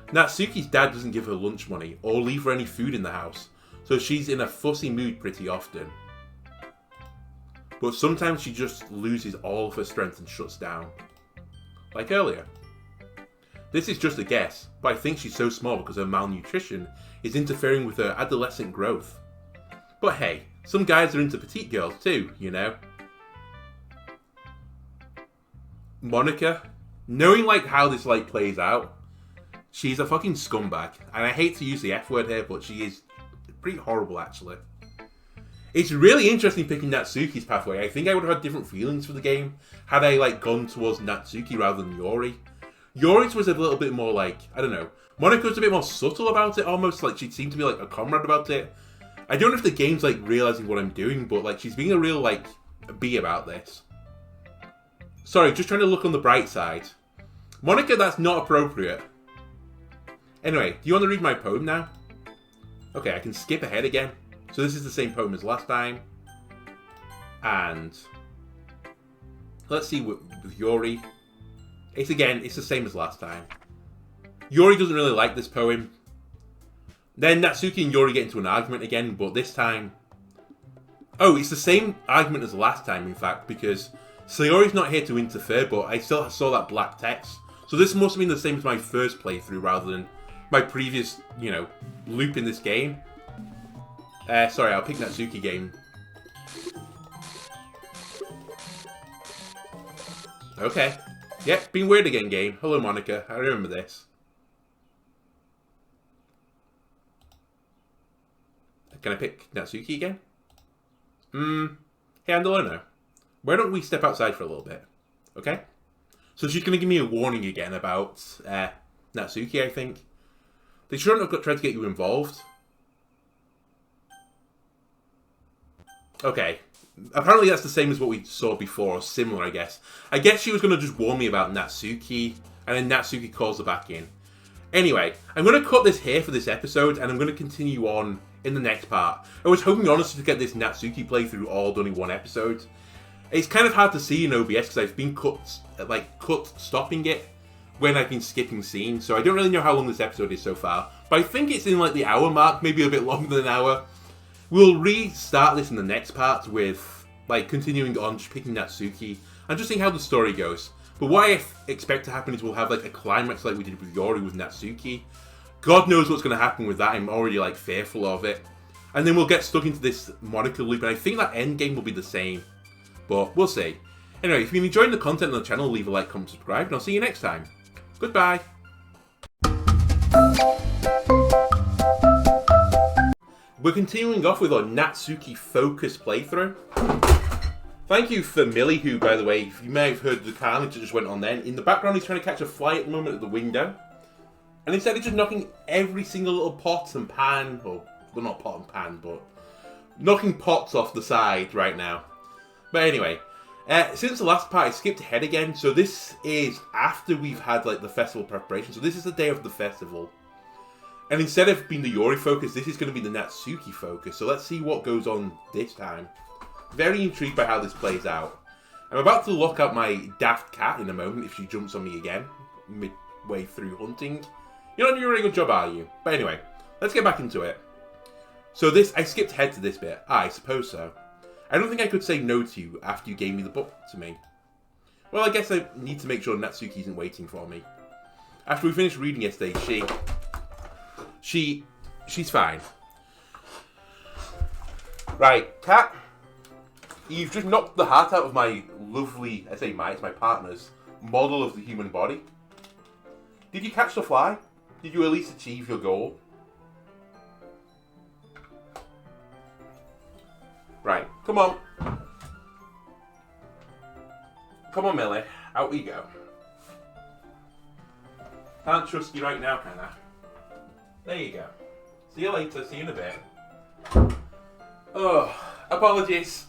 Natsuki's dad doesn't give her lunch money or leave her any food in the house, so she's in a fussy mood pretty often. But sometimes she just loses all of her strength and shuts down. Like earlier. This is just a guess, but I think she's so small because her malnutrition is interfering with her adolescent growth. But hey, some guys are into petite girls too, you know. Monica, knowing like how this like plays out, she's a fucking scumbag. And I hate to use the F word here, but she is pretty horrible actually. It's really interesting picking Natsuki's pathway. I think I would have had different feelings for the game had I like gone towards Natsuki rather than Yuri. Yuri's was a little bit more like, I don't know, Monica was a bit more subtle about it, almost like she seemed to be like a comrade about it. I don't know if the game's like realizing what I'm doing, but like she's being a real like bee about this. Sorry, just trying to look on the bright side. Monica, that's not appropriate. Anyway, do you want to read my poem now? Okay, I can skip ahead again. So this is the same poem as last time. And let's see with Yuri. It's the same as last time. Yuri doesn't really like this poem. Then Natsuki and Yuri get into an argument again, but this time... Oh, it's the same argument as last time, in fact, because Sayori's not here to interfere, but I still saw that black text. So this must have been the same as my first playthrough, rather than my previous, you know, loop in this game. Sorry, I'll pick Natsuki game. Okay. Yep, being weird again, game. Hello, Monica. I remember this. Can I pick Natsuki again? Hey, Andalono. Why don't we step outside for a little bit? Okay? So she's going to give me a warning again about Natsuki, I think. They shouldn't have tried to get you involved. Okay. Apparently that's the same as what we saw before, or similar, I guess. I guess she was going to just warn me about Natsuki, and then Natsuki calls her back in. Anyway, I'm going to cut this here for this episode, and I'm going to continue on in the next part. I was hoping, honestly, to get this Natsuki playthrough all done in one episode. It's kind of hard to see in OBS, because I've been cut stopping it when I've been skipping scenes, so I don't really know how long this episode is so far. But I think it's in, like, the hour mark, maybe a bit longer than an hour. We'll restart this in the next part with, like, continuing on, just picking Natsuki, and just seeing how the story goes. But what I expect to happen is we'll have, like, a climax like we did with Yuri with Natsuki. God knows what's going to happen with that, I'm already, like, fearful of it. And then we'll get stuck into this Monica loop, and I think that end game will be the same. But we'll see. Anyway, if you've been enjoying the content on the channel, leave a like, comment, subscribe, and I'll see you next time. Goodbye. We're continuing off with our Natsuki focus playthrough. Thank you for Millie, who, by the way, you may have heard the carnage that just went on then. In the background, he's trying to catch a fly at the moment at the window. And instead of just knocking every single little pot and pan, or, well, not pot and pan, but knocking pots off the side right now. But anyway, since the last part, I skipped ahead again. So this is after we've had, like, the festival preparation. So this is the day of the festival. And instead of being the Yuri focus, this is going to be the Natsuki focus. So let's see what goes on this time. Very intrigued by how this plays out. I'm about to lock out my daft cat in a moment if she jumps on me again, midway through hunting. You're not doing a really good job, are you? But anyway, let's get back into it. So this, I skipped ahead to this bit. I suppose so. I don't think I could say no to you after you gave me the book to me. Well, I guess I need to make sure Natsuki isn't waiting for me. After we finished reading yesterday, she's fine. Right, cat. You've just knocked the heart out of my lovely, I say my, it's my partner's, model of the human body. Did you catch the fly? Did you at least achieve your goal? Right, come on. Come on, Millie. Out we go. Can't trust you right now, can I? There you go. See you later. See you in a bit. Oh, apologies.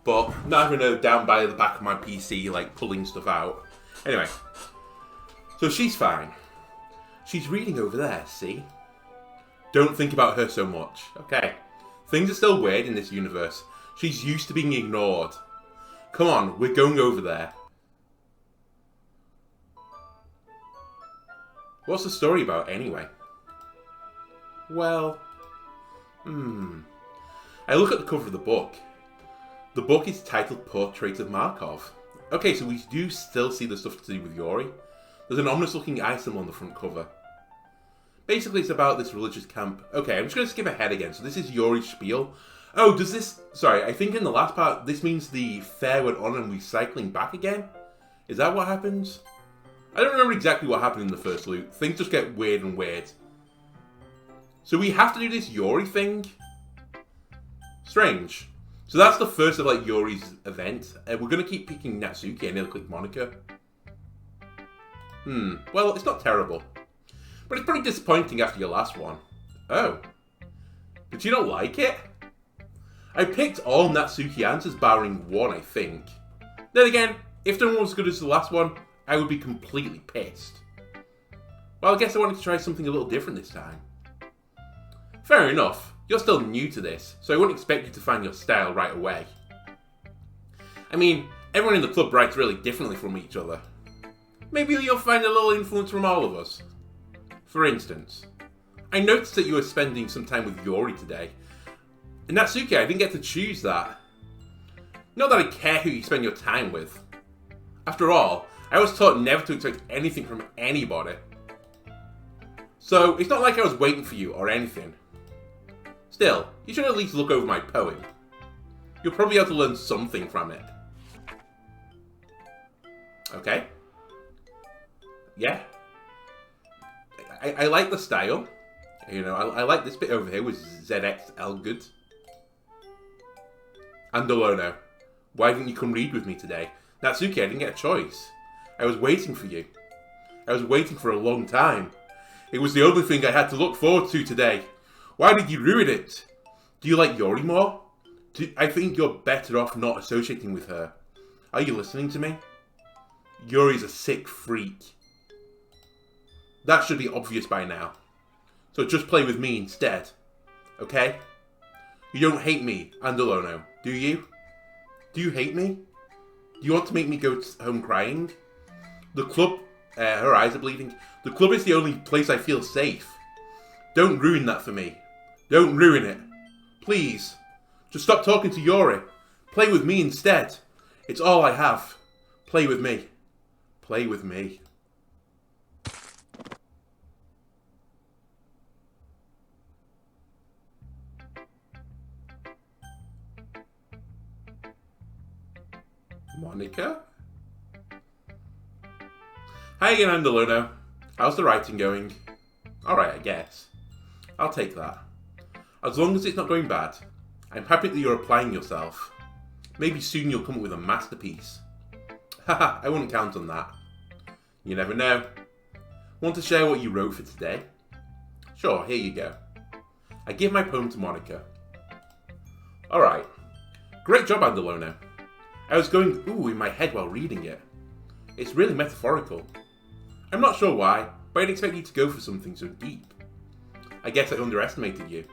But not having her down by the back of my PC, like, pulling stuff out. Anyway. So she's fine. She's reading over there, see? Don't think about her so much. Okay. Things are still weird in this universe. She's used to being ignored. Come on, we're going over there. What's the story about, anyway? Well... I look at the cover of the book. The book is titled Portrait of Markov. Okay, so we do still see the stuff to do with Yuri. There's an ominous-looking eye symbol on the front cover. Basically, it's about this religious camp. Okay, I'm just going to skip ahead again. So this is Yuri's spiel. Oh, does this... Sorry, I think in the last part, this means the fair went on and we're cycling back again? Is that what happens? I don't remember exactly what happened in the first loop. Things just get weird and weird. So we have to do this Yuri thing? Strange. So that's the first of, like, Yuri's event. We're going to keep picking Natsuki and he'll click Monica. Well, it's not terrible. But it's pretty disappointing after your last one. Oh. Did you not like it? I picked all Natsuki answers barring one, I think. Then again, if the one was as good as the last one, I would be completely pissed. Well, I guess I wanted to try something a little different this time. Fair enough. You're still new to this, so I wouldn't expect you to find your style right away. I mean, everyone in the club writes really differently from each other. Maybe you'll find a little influence from all of us. For instance, I noticed that you were spending some time with Yuri today. And Natsuki, I didn't get to choose that. Not that I care who you spend your time with. After all, I was taught never to expect anything from anybody. So, it's not like I was waiting for you or anything. Still, you should at least look over my poem. You'll probably have to learn something from it. Okay. Yeah. I like the style. You know, I like this bit over here with ZX Elgood. Andolono, why didn't you come read with me today? Natsuki, I didn't get a choice. I was waiting for you. I was waiting for a long time. It was the only thing I had to look forward to today. Why did you ruin it? Do you like Yuri more? I think you're better off not associating with her. Are you listening to me? Yuri's a sick freak. That should be obvious by now. So just play with me instead. Okay? You don't hate me, Andolono, do you? Do you hate me? Do you want to make me go home crying? The club... her eyes are bleeding. The club is the only place I feel safe. Don't ruin that for me. Don't ruin it. Please. Just stop talking to Yuri. Play with me instead. It's all I have. Play with me. Play with me. Monica? Hi again, Andalono. How's the writing going? Alright, I guess. I'll take that. As long as it's not going bad. I'm happy that you're applying yourself. Maybe soon you'll come up with a masterpiece. Haha, I wouldn't count on that. You never know. Want to share what you wrote for today? Sure, here you go. I give my poem to Monica. Alright. Great job, Andalono. I was going ooh in my head while reading it. It's really metaphorical. I'm not sure why, but I'd expect you to go for something so deep. I guess I underestimated you.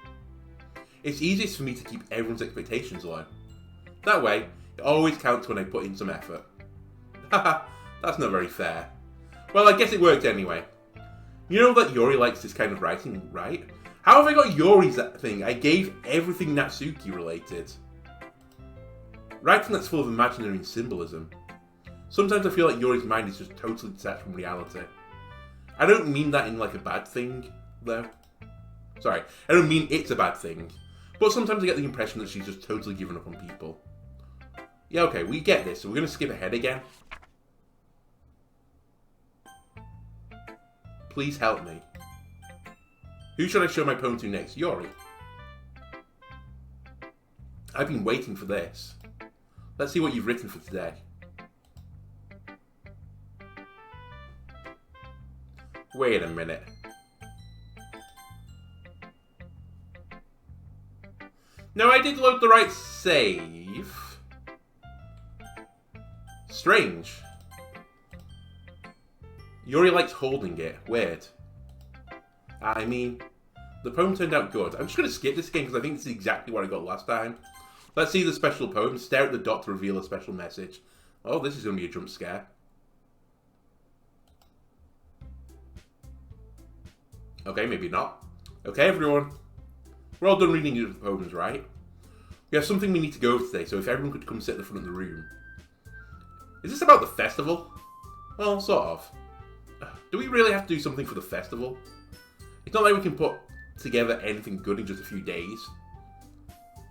It's easiest for me to keep everyone's expectations low. That way, it always counts when I put in some effort. Haha, that's not very fair. Well, I guess it worked anyway. You know that Yuri likes this kind of writing, right? How have I got Yuri's that thing? I gave everything Natsuki related. Writing that's full of imaginary and symbolism. Sometimes I feel like Yuri's mind is just totally detached from reality. I don't mean that in like a bad thing, though. Sorry, I don't mean it's a bad thing. But sometimes I get the impression that she's just totally given up on people. Yeah, okay, we get this, so we're going to skip ahead again. Please help me. Who should I show my poem to next? Yuri. I've been waiting for this. Let's see what you've written for today. Wait a minute. No, I did load the right save. Strange. Yuri likes holding it. Weird. I mean, the poem turned out good. I'm just going to skip this again because I think this is exactly what I got last time. Let's see the special poem. Stare at the dot to reveal a special message. Oh, this is going to be a jump scare. Okay, maybe not. Okay, everyone. We're all done reading the poems, right? We have something we need to go over today, so if everyone could come sit at the front of the room. Is this about the festival? Well, sort of. Do we really have to do something for the festival? It's not like we can put together anything good in just a few days.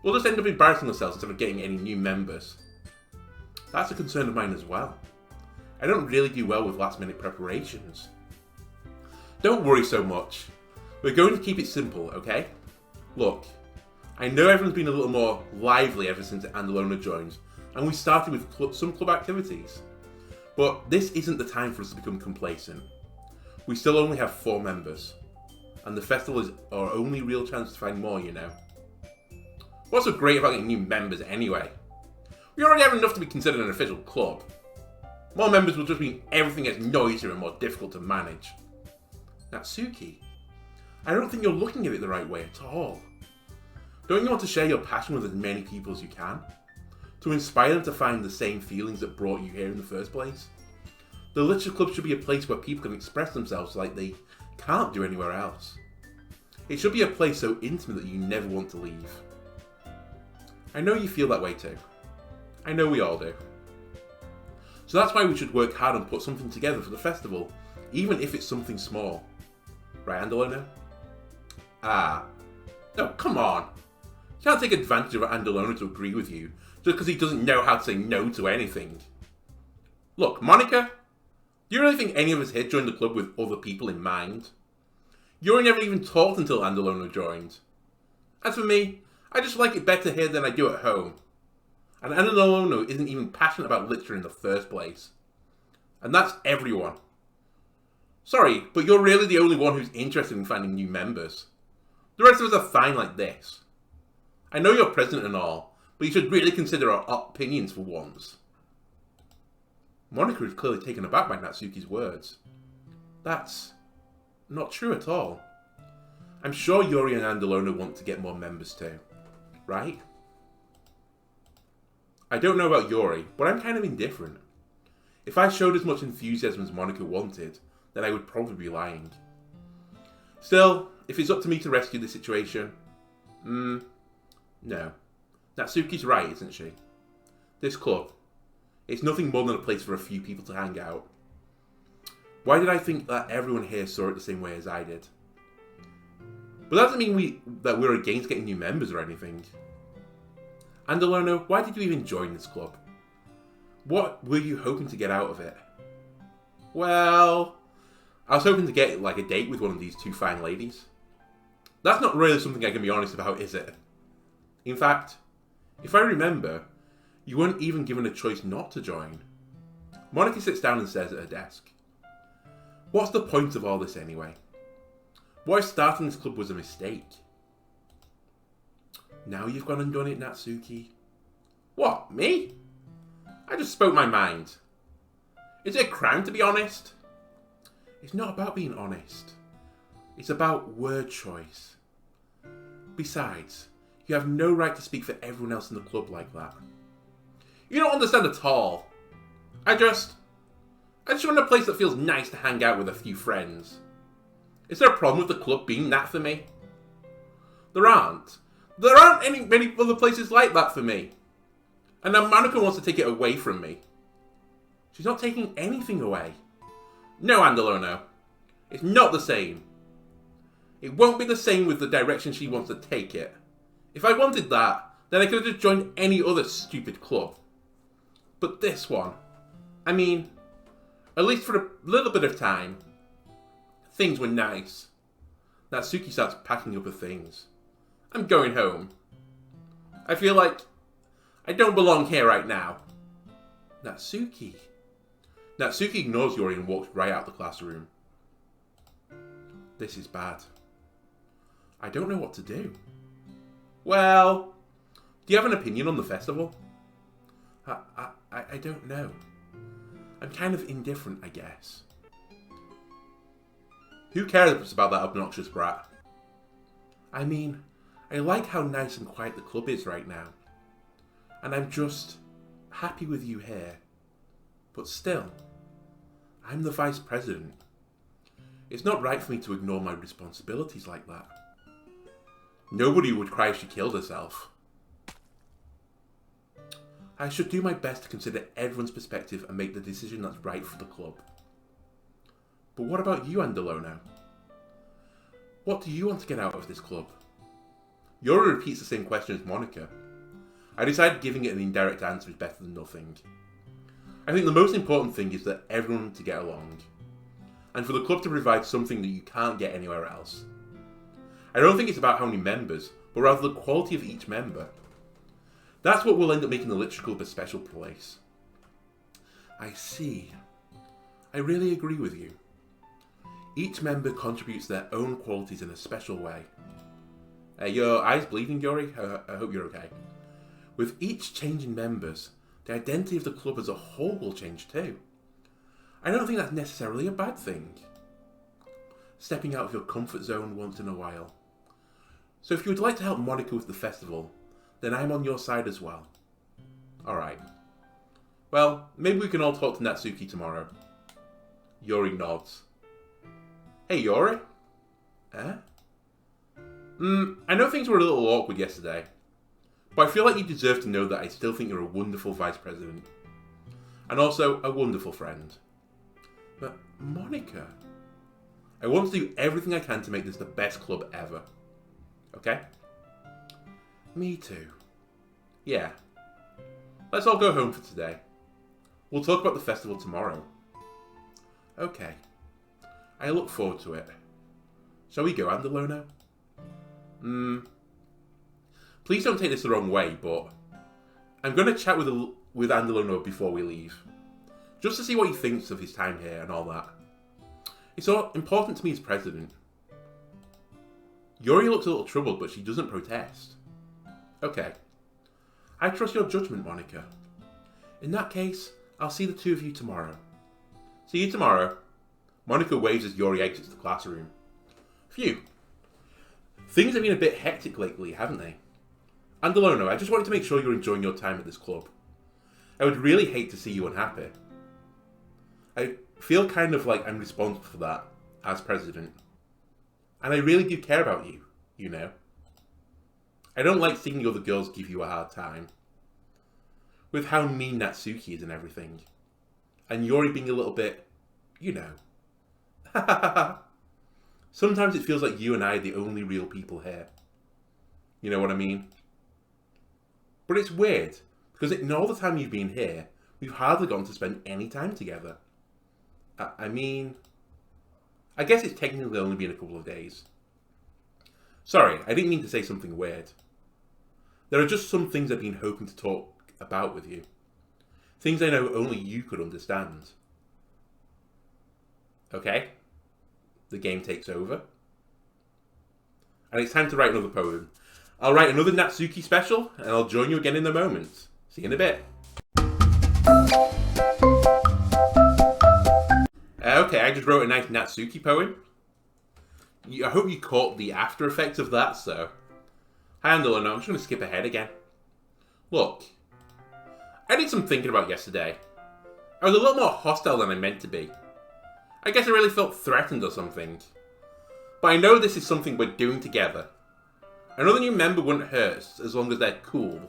We'll just end up embarrassing ourselves instead of getting any new members. That's a concern of mine as well. I don't really do well with last-minute preparations. Don't worry so much. We're going to keep it simple, okay? Look, I know everyone's been a little more lively ever since Andalona joined, and we started with some club activities. But this isn't the time for us to become complacent. We still only have 4 members, and the festival is our only real chance to find more, you know. What's so great about getting new members anyway? We already have enough to be considered an official club. More members will just mean everything gets noisier and more difficult to manage. Natsuki, I don't think you're looking at it the right way at all. Don't you want to share your passion with as many people as you can? To inspire them to find the same feelings that brought you here in the first place? The Literature Club should be a place where people can express themselves like they can't do anywhere else. It should be a place so intimate that you never want to leave. I know you feel that way too. I know we all do. So that's why we should work hard and put something together for the festival, even if it's something small. Right, Andalona? Ah. No, come on. You can't take advantage of Andalona to agree with you, just because he doesn't know how to say no to anything. Look, Monica, do you really think any of us here joined the club with other people in mind? Yuri never even talked until Andalona joined. As for me, I just like it better here than I do at home. And Andalona isn't even passionate about literature in the first place. And that's everyone. Sorry, but you're really the only one who's interested in finding new members. The rest of us are fine like this. I know you're president and all, but you should really consider our opinions for once. Monica is clearly taken aback by Natsuki's words. That's not true at all. I'm sure Yuri and Andalona want to get more members too, right? I don't know about Yuri, but I'm kind of indifferent. If I showed as much enthusiasm as Monica wanted, then I would probably be lying. Still, if it's up to me to rescue the situation, no. Natsuki's right, isn't she? This club, it's nothing more than a place for a few people to hang out. Why did I think that everyone here saw it the same way as I did? But that doesn't mean that we're against getting new members or anything. Andalona, why did you even join this club? What were you hoping to get out of it? Well, I was hoping to get like a date with one of these two fine ladies. That's not really something I can be honest about, is it? In fact, if I remember, you weren't even given a choice not to join. Monica sits down and stares at her desk. What's the point of all this anyway? What if starting this club was a mistake? Now you've gone and done it, Natsuki. What, me? I just spoke my mind. Is it a crime to be honest? It's not about being honest. It's about word choice. Besides, you have no right to speak for everyone else in the club like that. You don't understand at all. I just want a place that feels nice to hang out with a few friends. Is there a problem with the club being that for me? There aren't many other places like that for me. And now Monica wants to take it away from me. She's not taking anything away. No, Andalono. It's not the same. It won't be the same with the direction she wants to take it. If I wanted that, then I could have just joined any other stupid club. But this one, I mean, at least for a little bit of time, things were nice. Natsuki starts packing up her things. I'm going home. I feel like I don't belong here right now. Natsuki. Natsuki ignores Yuri and walks right out of the classroom. This is bad. I don't know what to do. Well, do you have an opinion on the festival? I don't know. I'm kind of indifferent, I guess. Who cares about that obnoxious brat? I mean, I like how nice and quiet the club is right now. And I'm just happy with you here. But still, I'm the vice president. It's not right for me to ignore my responsibilities like that. Nobody would cry if she killed herself. I should do my best to consider everyone's perspective and make the decision that's right for the club. But what about you, Andalono? What do you want to get out of this club? Yuri repeats the same question as Monica. I decided giving it an indirect answer is better than nothing. I think the most important thing is that everyone to get along. And for the club to provide something that you can't get anywhere else. I don't think it's about how many members, but rather the quality of each member. That's what will end up making the Literature Club a special place. I see. I really agree with you. Each member contributes their own qualities in a special way. Your eyes bleeding, Yuri? I hope you're okay. With each change in members, the identity of the club as a whole will change too. I don't think that's necessarily a bad thing. Stepping out of your comfort zone once in a while. So if you would like to help Monica with the festival, then I'm on your side as well. Alright. Well, maybe we can all talk to Natsuki tomorrow. Yuri nods. Hey, Yuri? Eh? I know things were a little awkward yesterday, but I feel like you deserve to know that I still think you're a wonderful vice president. And also a wonderful friend. But, Monica, I want to do everything I can to make this the best club ever. Okay? Me too. Yeah. Let's all go home for today. We'll talk about the festival tomorrow. Okay. I look forward to it. Shall we go, Andalono? Please don't take this the wrong way, but I'm going to chat with Andalono before we leave. Just to see what he thinks of his time here and all that. It's all important to me as president. Yuri looks a little troubled, but she doesn't protest. Okay. I trust your judgment, Monica. In that case, I'll see the two of you tomorrow. See you tomorrow. Monica waves as Yuri exits the classroom. Phew. Things have been a bit hectic lately, haven't they? Andalono, I just wanted to make sure you're enjoying your time at this club. I would really hate to see you unhappy. I feel kind of like I'm responsible for that, as president. And I really do care about you, you know. I don't like seeing the other girls give you a hard time. With how mean Natsuki is and everything. And Yuri being a little bit, you know. Sometimes it feels like you and I are the only real people here. You know what I mean? But it's weird, because in all the time you've been here, We've hardly gotten to spend any time together. I mean, I guess it's technically only been a couple of days. Sorry, I didn't mean to say something weird. There are just some things I've been hoping to talk about with you. Things I know only you could understand. Okay? The game takes over. And it's time to write another poem. I'll write another Natsuki special, and I'll join you again in a moment. See you in a bit. Okay, I just wrote a nice Natsuki poem. I hope you caught the after effects of that, so... Handle or no, I'm just going to skip ahead again. Look, I did some thinking about yesterday. I was a little more hostile than I meant to be. I guess I really felt threatened or something. But I know this is something we're doing together. Another new member wouldn't hurt us as long as they're cool.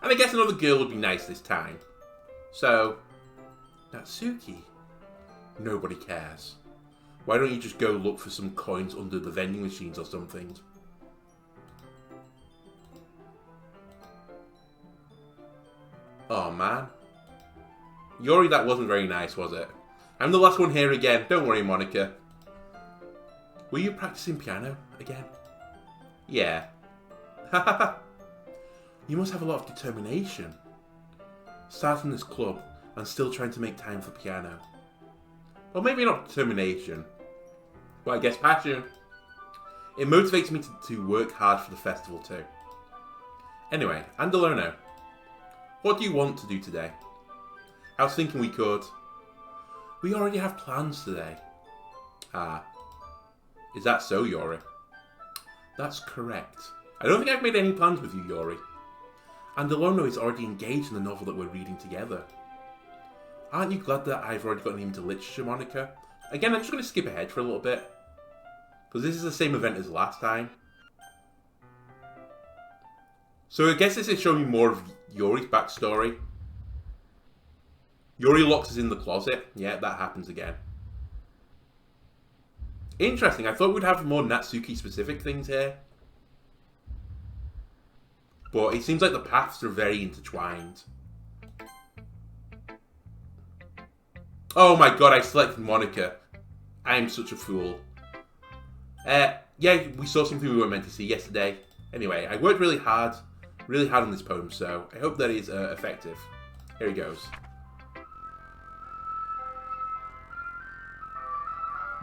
And I guess another girl would be nice this time. So, Natsuki, nobody cares. Why don't you just go look for some coins under the vending machines or something? Oh man. Yuri, that wasn't very nice, was it? I'm the last one here again. Don't worry, Monica. Were you practicing piano again? Yeah. Hahaha. You must have a lot of determination. Starting this club and still trying to make time for piano. Well, maybe not determination. But I guess passion. It motivates me to work hard for the festival too. Anyway, Andalona. What do you want to do today? I was thinking we could. We already have plans today. Ah. Is that so, Yuri? That's correct. I don't think I've made any plans with you, Yuri. Andalona is already engaged in the novel that we're reading together. Aren't you glad that I've already gotten into literature, Monica? Again, I'm just going to skip ahead for a little bit. Because this is the same event as last time. So I guess this is showing me more of Yuri's backstory. Yuri locks us in the closet. Yeah, that happens again. Interesting, I thought we'd have more Natsuki-specific things here. But it seems like the paths are very intertwined. Oh my god, I selected Monica. I am such a fool. Yeah, we saw something we weren't meant to see yesterday. Anyway, I worked really hard on this poem, so I hope that is effective. Here he goes.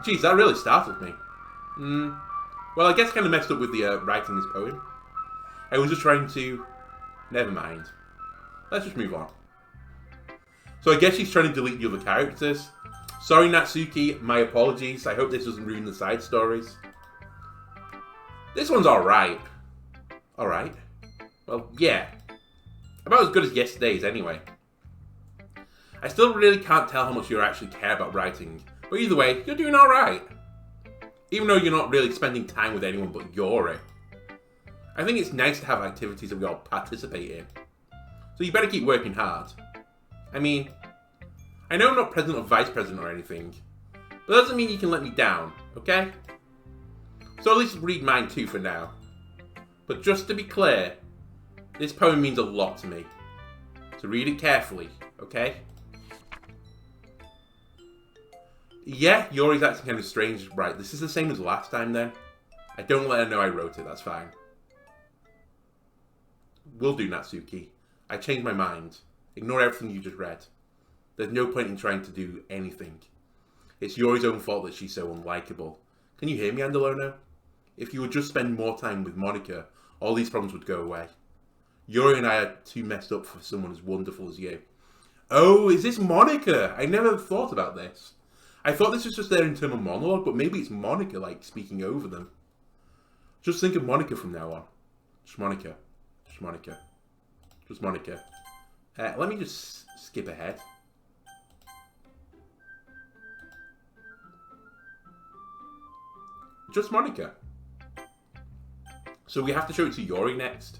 Jeez, that really startled me. Well, I guess I kind of messed up with the writing this poem. I was just trying to... Never mind. Let's just move on. So I guess she's trying to delete the other characters. Sorry, Natsuki. My apologies. I hope this doesn't ruin the side stories. This one's alright. Alright? Well, yeah. About as good as yesterday's, anyway. I still really can't tell how much you actually care about writing. But either way, you're doing alright. Even though you're not really spending time with anyone but Yuri. I think it's nice to have activities that we all participate in. So you better keep working hard. I mean, I know I'm not president or vice president or anything, but that doesn't mean you can let me down, okay? So at least read mine too for now. But just to be clear, this poem means a lot to me. So read it carefully, okay? Yeah, Yuri's acting kind of strange. Right, this is the same as last time then. I don't let her know I wrote it, that's fine. Will do, Natsuki. I changed my mind. Ignore everything you just read. There's no point in trying to do anything. It's Yuri's own fault that she's so unlikable. Can you hear me, Andalona? If you would just spend more time with Monica, all these problems would go away. Yuri and I are too messed up for someone as wonderful as you. Oh, is this Monica? I never thought about this. I thought this was just their internal monologue, but maybe it's Monica, like, speaking over them. Just think of Monica from now on. Just Monica. Just Monica. Just Monica. Let me just skip ahead. Just Monica. So we have to show it to Yuri next.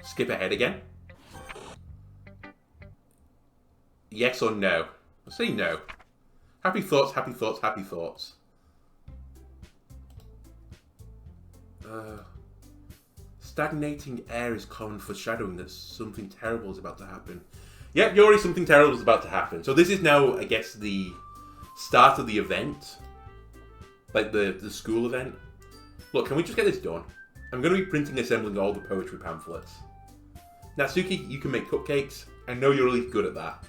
Skip ahead again. Yes or no? I'll say no. Happy thoughts, happy thoughts, happy thoughts. Stagnating air is common foreshadowing that something terrible is about to happen. Yep, Yuri, something terrible is about to happen. So this is now, I guess, the start of the event. Like the school event. Look, can we just get this done? I'm going to be printing and assembling all the poetry pamphlets. Natsuki, you can make cupcakes. I know you're really good at that.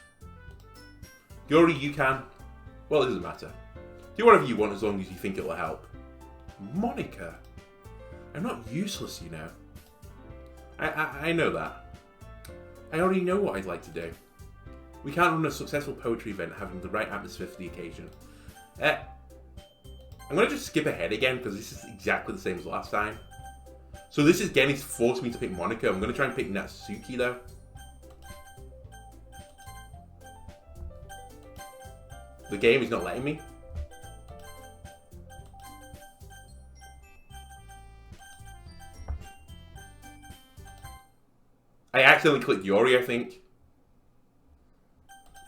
Yuri, you can. Well, it doesn't matter. Do whatever you want as long as you think it'll help. Monika. I'm not useless, you know. I know that. I already know what I'd like to do. We can't run a successful poetry event having the right atmosphere for the occasion. I'm going to just skip ahead again because this is exactly the same as last time. So this is again, it's forced me to pick Monika. I'm going to try and pick Natsuki though. The game is not letting me. I accidentally clicked Yuri, I think.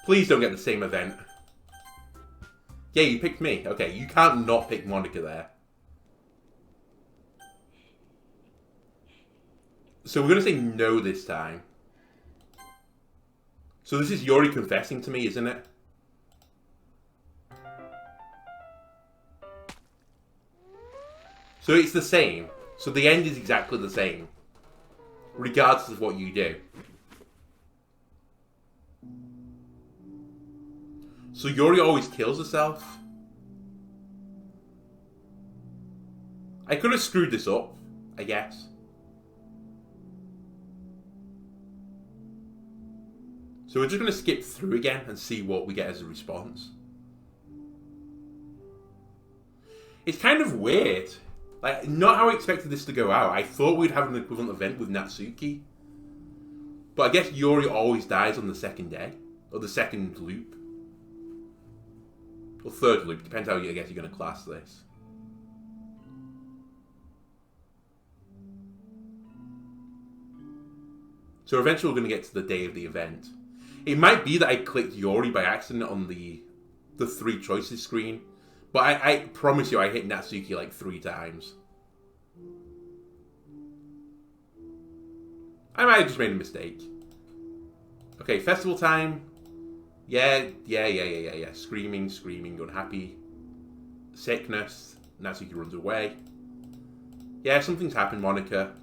Please don't get the same event. Yeah, you picked me. Okay, you can't not pick Monika there. So we're going to say no this time. So this is Yuri confessing to me, isn't it? So it's the same. So the end is exactly the same. Regardless of what you do. So Yuri always kills herself. I could have screwed this up, I guess. So we're just going to skip through again and see what we get as a response. It's kind of weird. Like, not how I expected this to go out. I thought we'd have an equivalent event with Natsuki. But I guess Yuri always dies on the second day. Or the second loop. Or third loop. Depends how I guess you're going to class this. So eventually we're going to get to the day of the event. It might be that I clicked Yuri by accident on the 3 choices screen. But I promise you I hit Natsuki like 3 times. I might have just made a mistake. Okay, festival time. Yeah. Screaming, unhappy. Sickness. Natsuki runs away. Yeah, something's happened, Monika.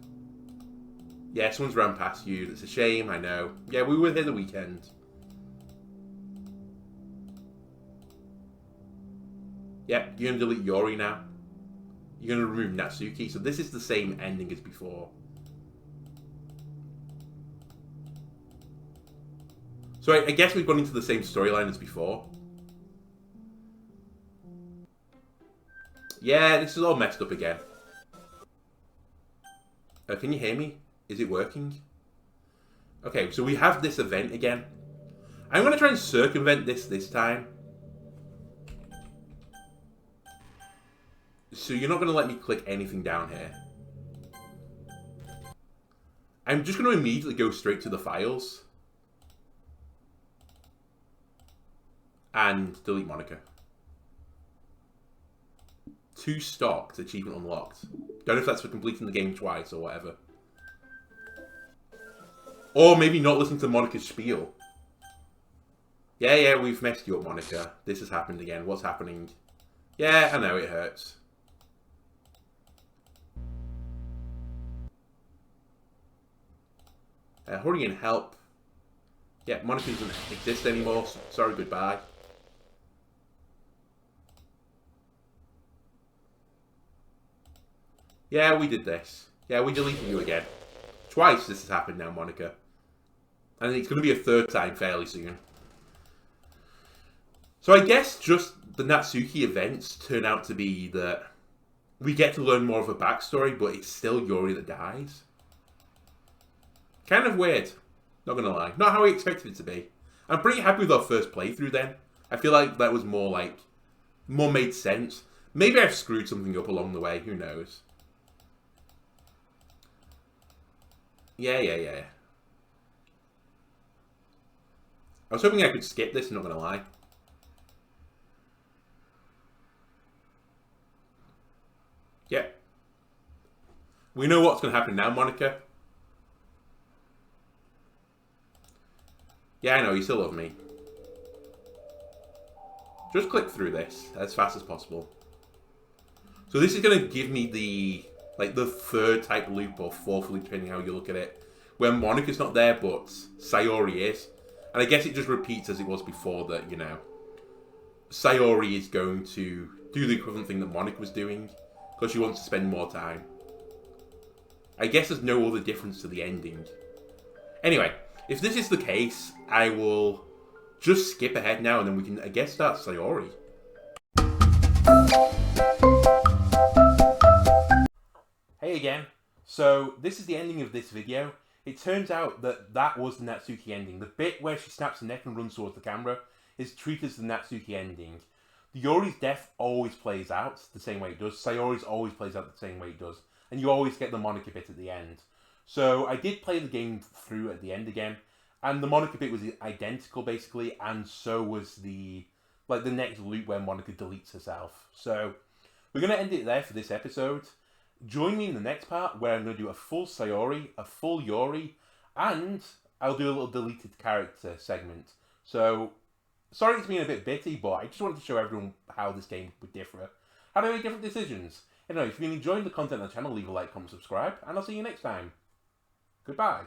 Yeah, someone's ran past you. It's a shame, I know. Yeah, we were here the weekend. Yeah, you're going to delete Yuri now. You're going to remove Natsuki. So this is the same ending as before. So I guess we've gone into the same storyline as before. Yeah, this is all messed up again. Can you hear me? Is it working? Okay, so we have this event again. I'm going to try and circumvent this time. So you're not going to let me click anything down here. I'm just going to immediately go straight to the files. And delete Monika. 2 stocked, achievement unlocked. Don't know if that's for completing the game twice or whatever. Or maybe not listen to Monika's spiel. Yeah, we've messed you up, Monika. This has happened again. What's happening? Yeah, I know, it hurts. Hurry and help. Yeah, Monika doesn't exist anymore. Sorry, goodbye. Yeah, we did this. Yeah, we deleted you again. Twice this has happened now, Monika. And it's going to be a 3rd time fairly soon. So I guess just the Natsuki events turn out to be that we get to learn more of a backstory, but it's still Yuri that dies. Kind of weird. Not going to lie. Not how I expected it to be. I'm pretty happy with our first playthrough then. I feel like that was more made sense. Maybe I've screwed something up along the way. Who knows? Yeah. I was hoping I could skip this, not gonna lie. Yeah. We know what's gonna happen now, Monika. Yeah, I know, you still love me. Just click through this as fast as possible. So this is going to give me the third type loop, or fourth loop, depending how you look at it, where Monika's not there, but Sayori is. And I guess it just repeats as it was before that, you know, Sayori is going to do the equivalent thing that Monika was doing, because she wants to spend more time. I guess there's no other difference to the ending. Anyway, if this is the case, I will just skip ahead now, and then we can, I guess, start Sayori. Hey again. So, this is the ending of this video. It turns out that that was the Natsuki ending. The bit where she snaps her neck and runs towards the camera is treated as the Natsuki ending. Yuri's death always plays out the same way it does. Sayori's always plays out the same way it does. And you always get the Monika bit at the end. So, I did play the game through at the end again. And the Monika bit was identical, basically. And so was the next loop where Monika deletes herself. So, we're going to end it there for this episode. Join me in the next part where I'm going to do a full Sayori, a full Yuri, and I'll do a little deleted character segment. So, sorry it's been a bit bitty, but I just wanted to show everyone how this game would differ. How to make different decisions. Anyway, if you've been enjoying the content on the channel, leave a like, comment, subscribe, and I'll see you next time. Goodbye.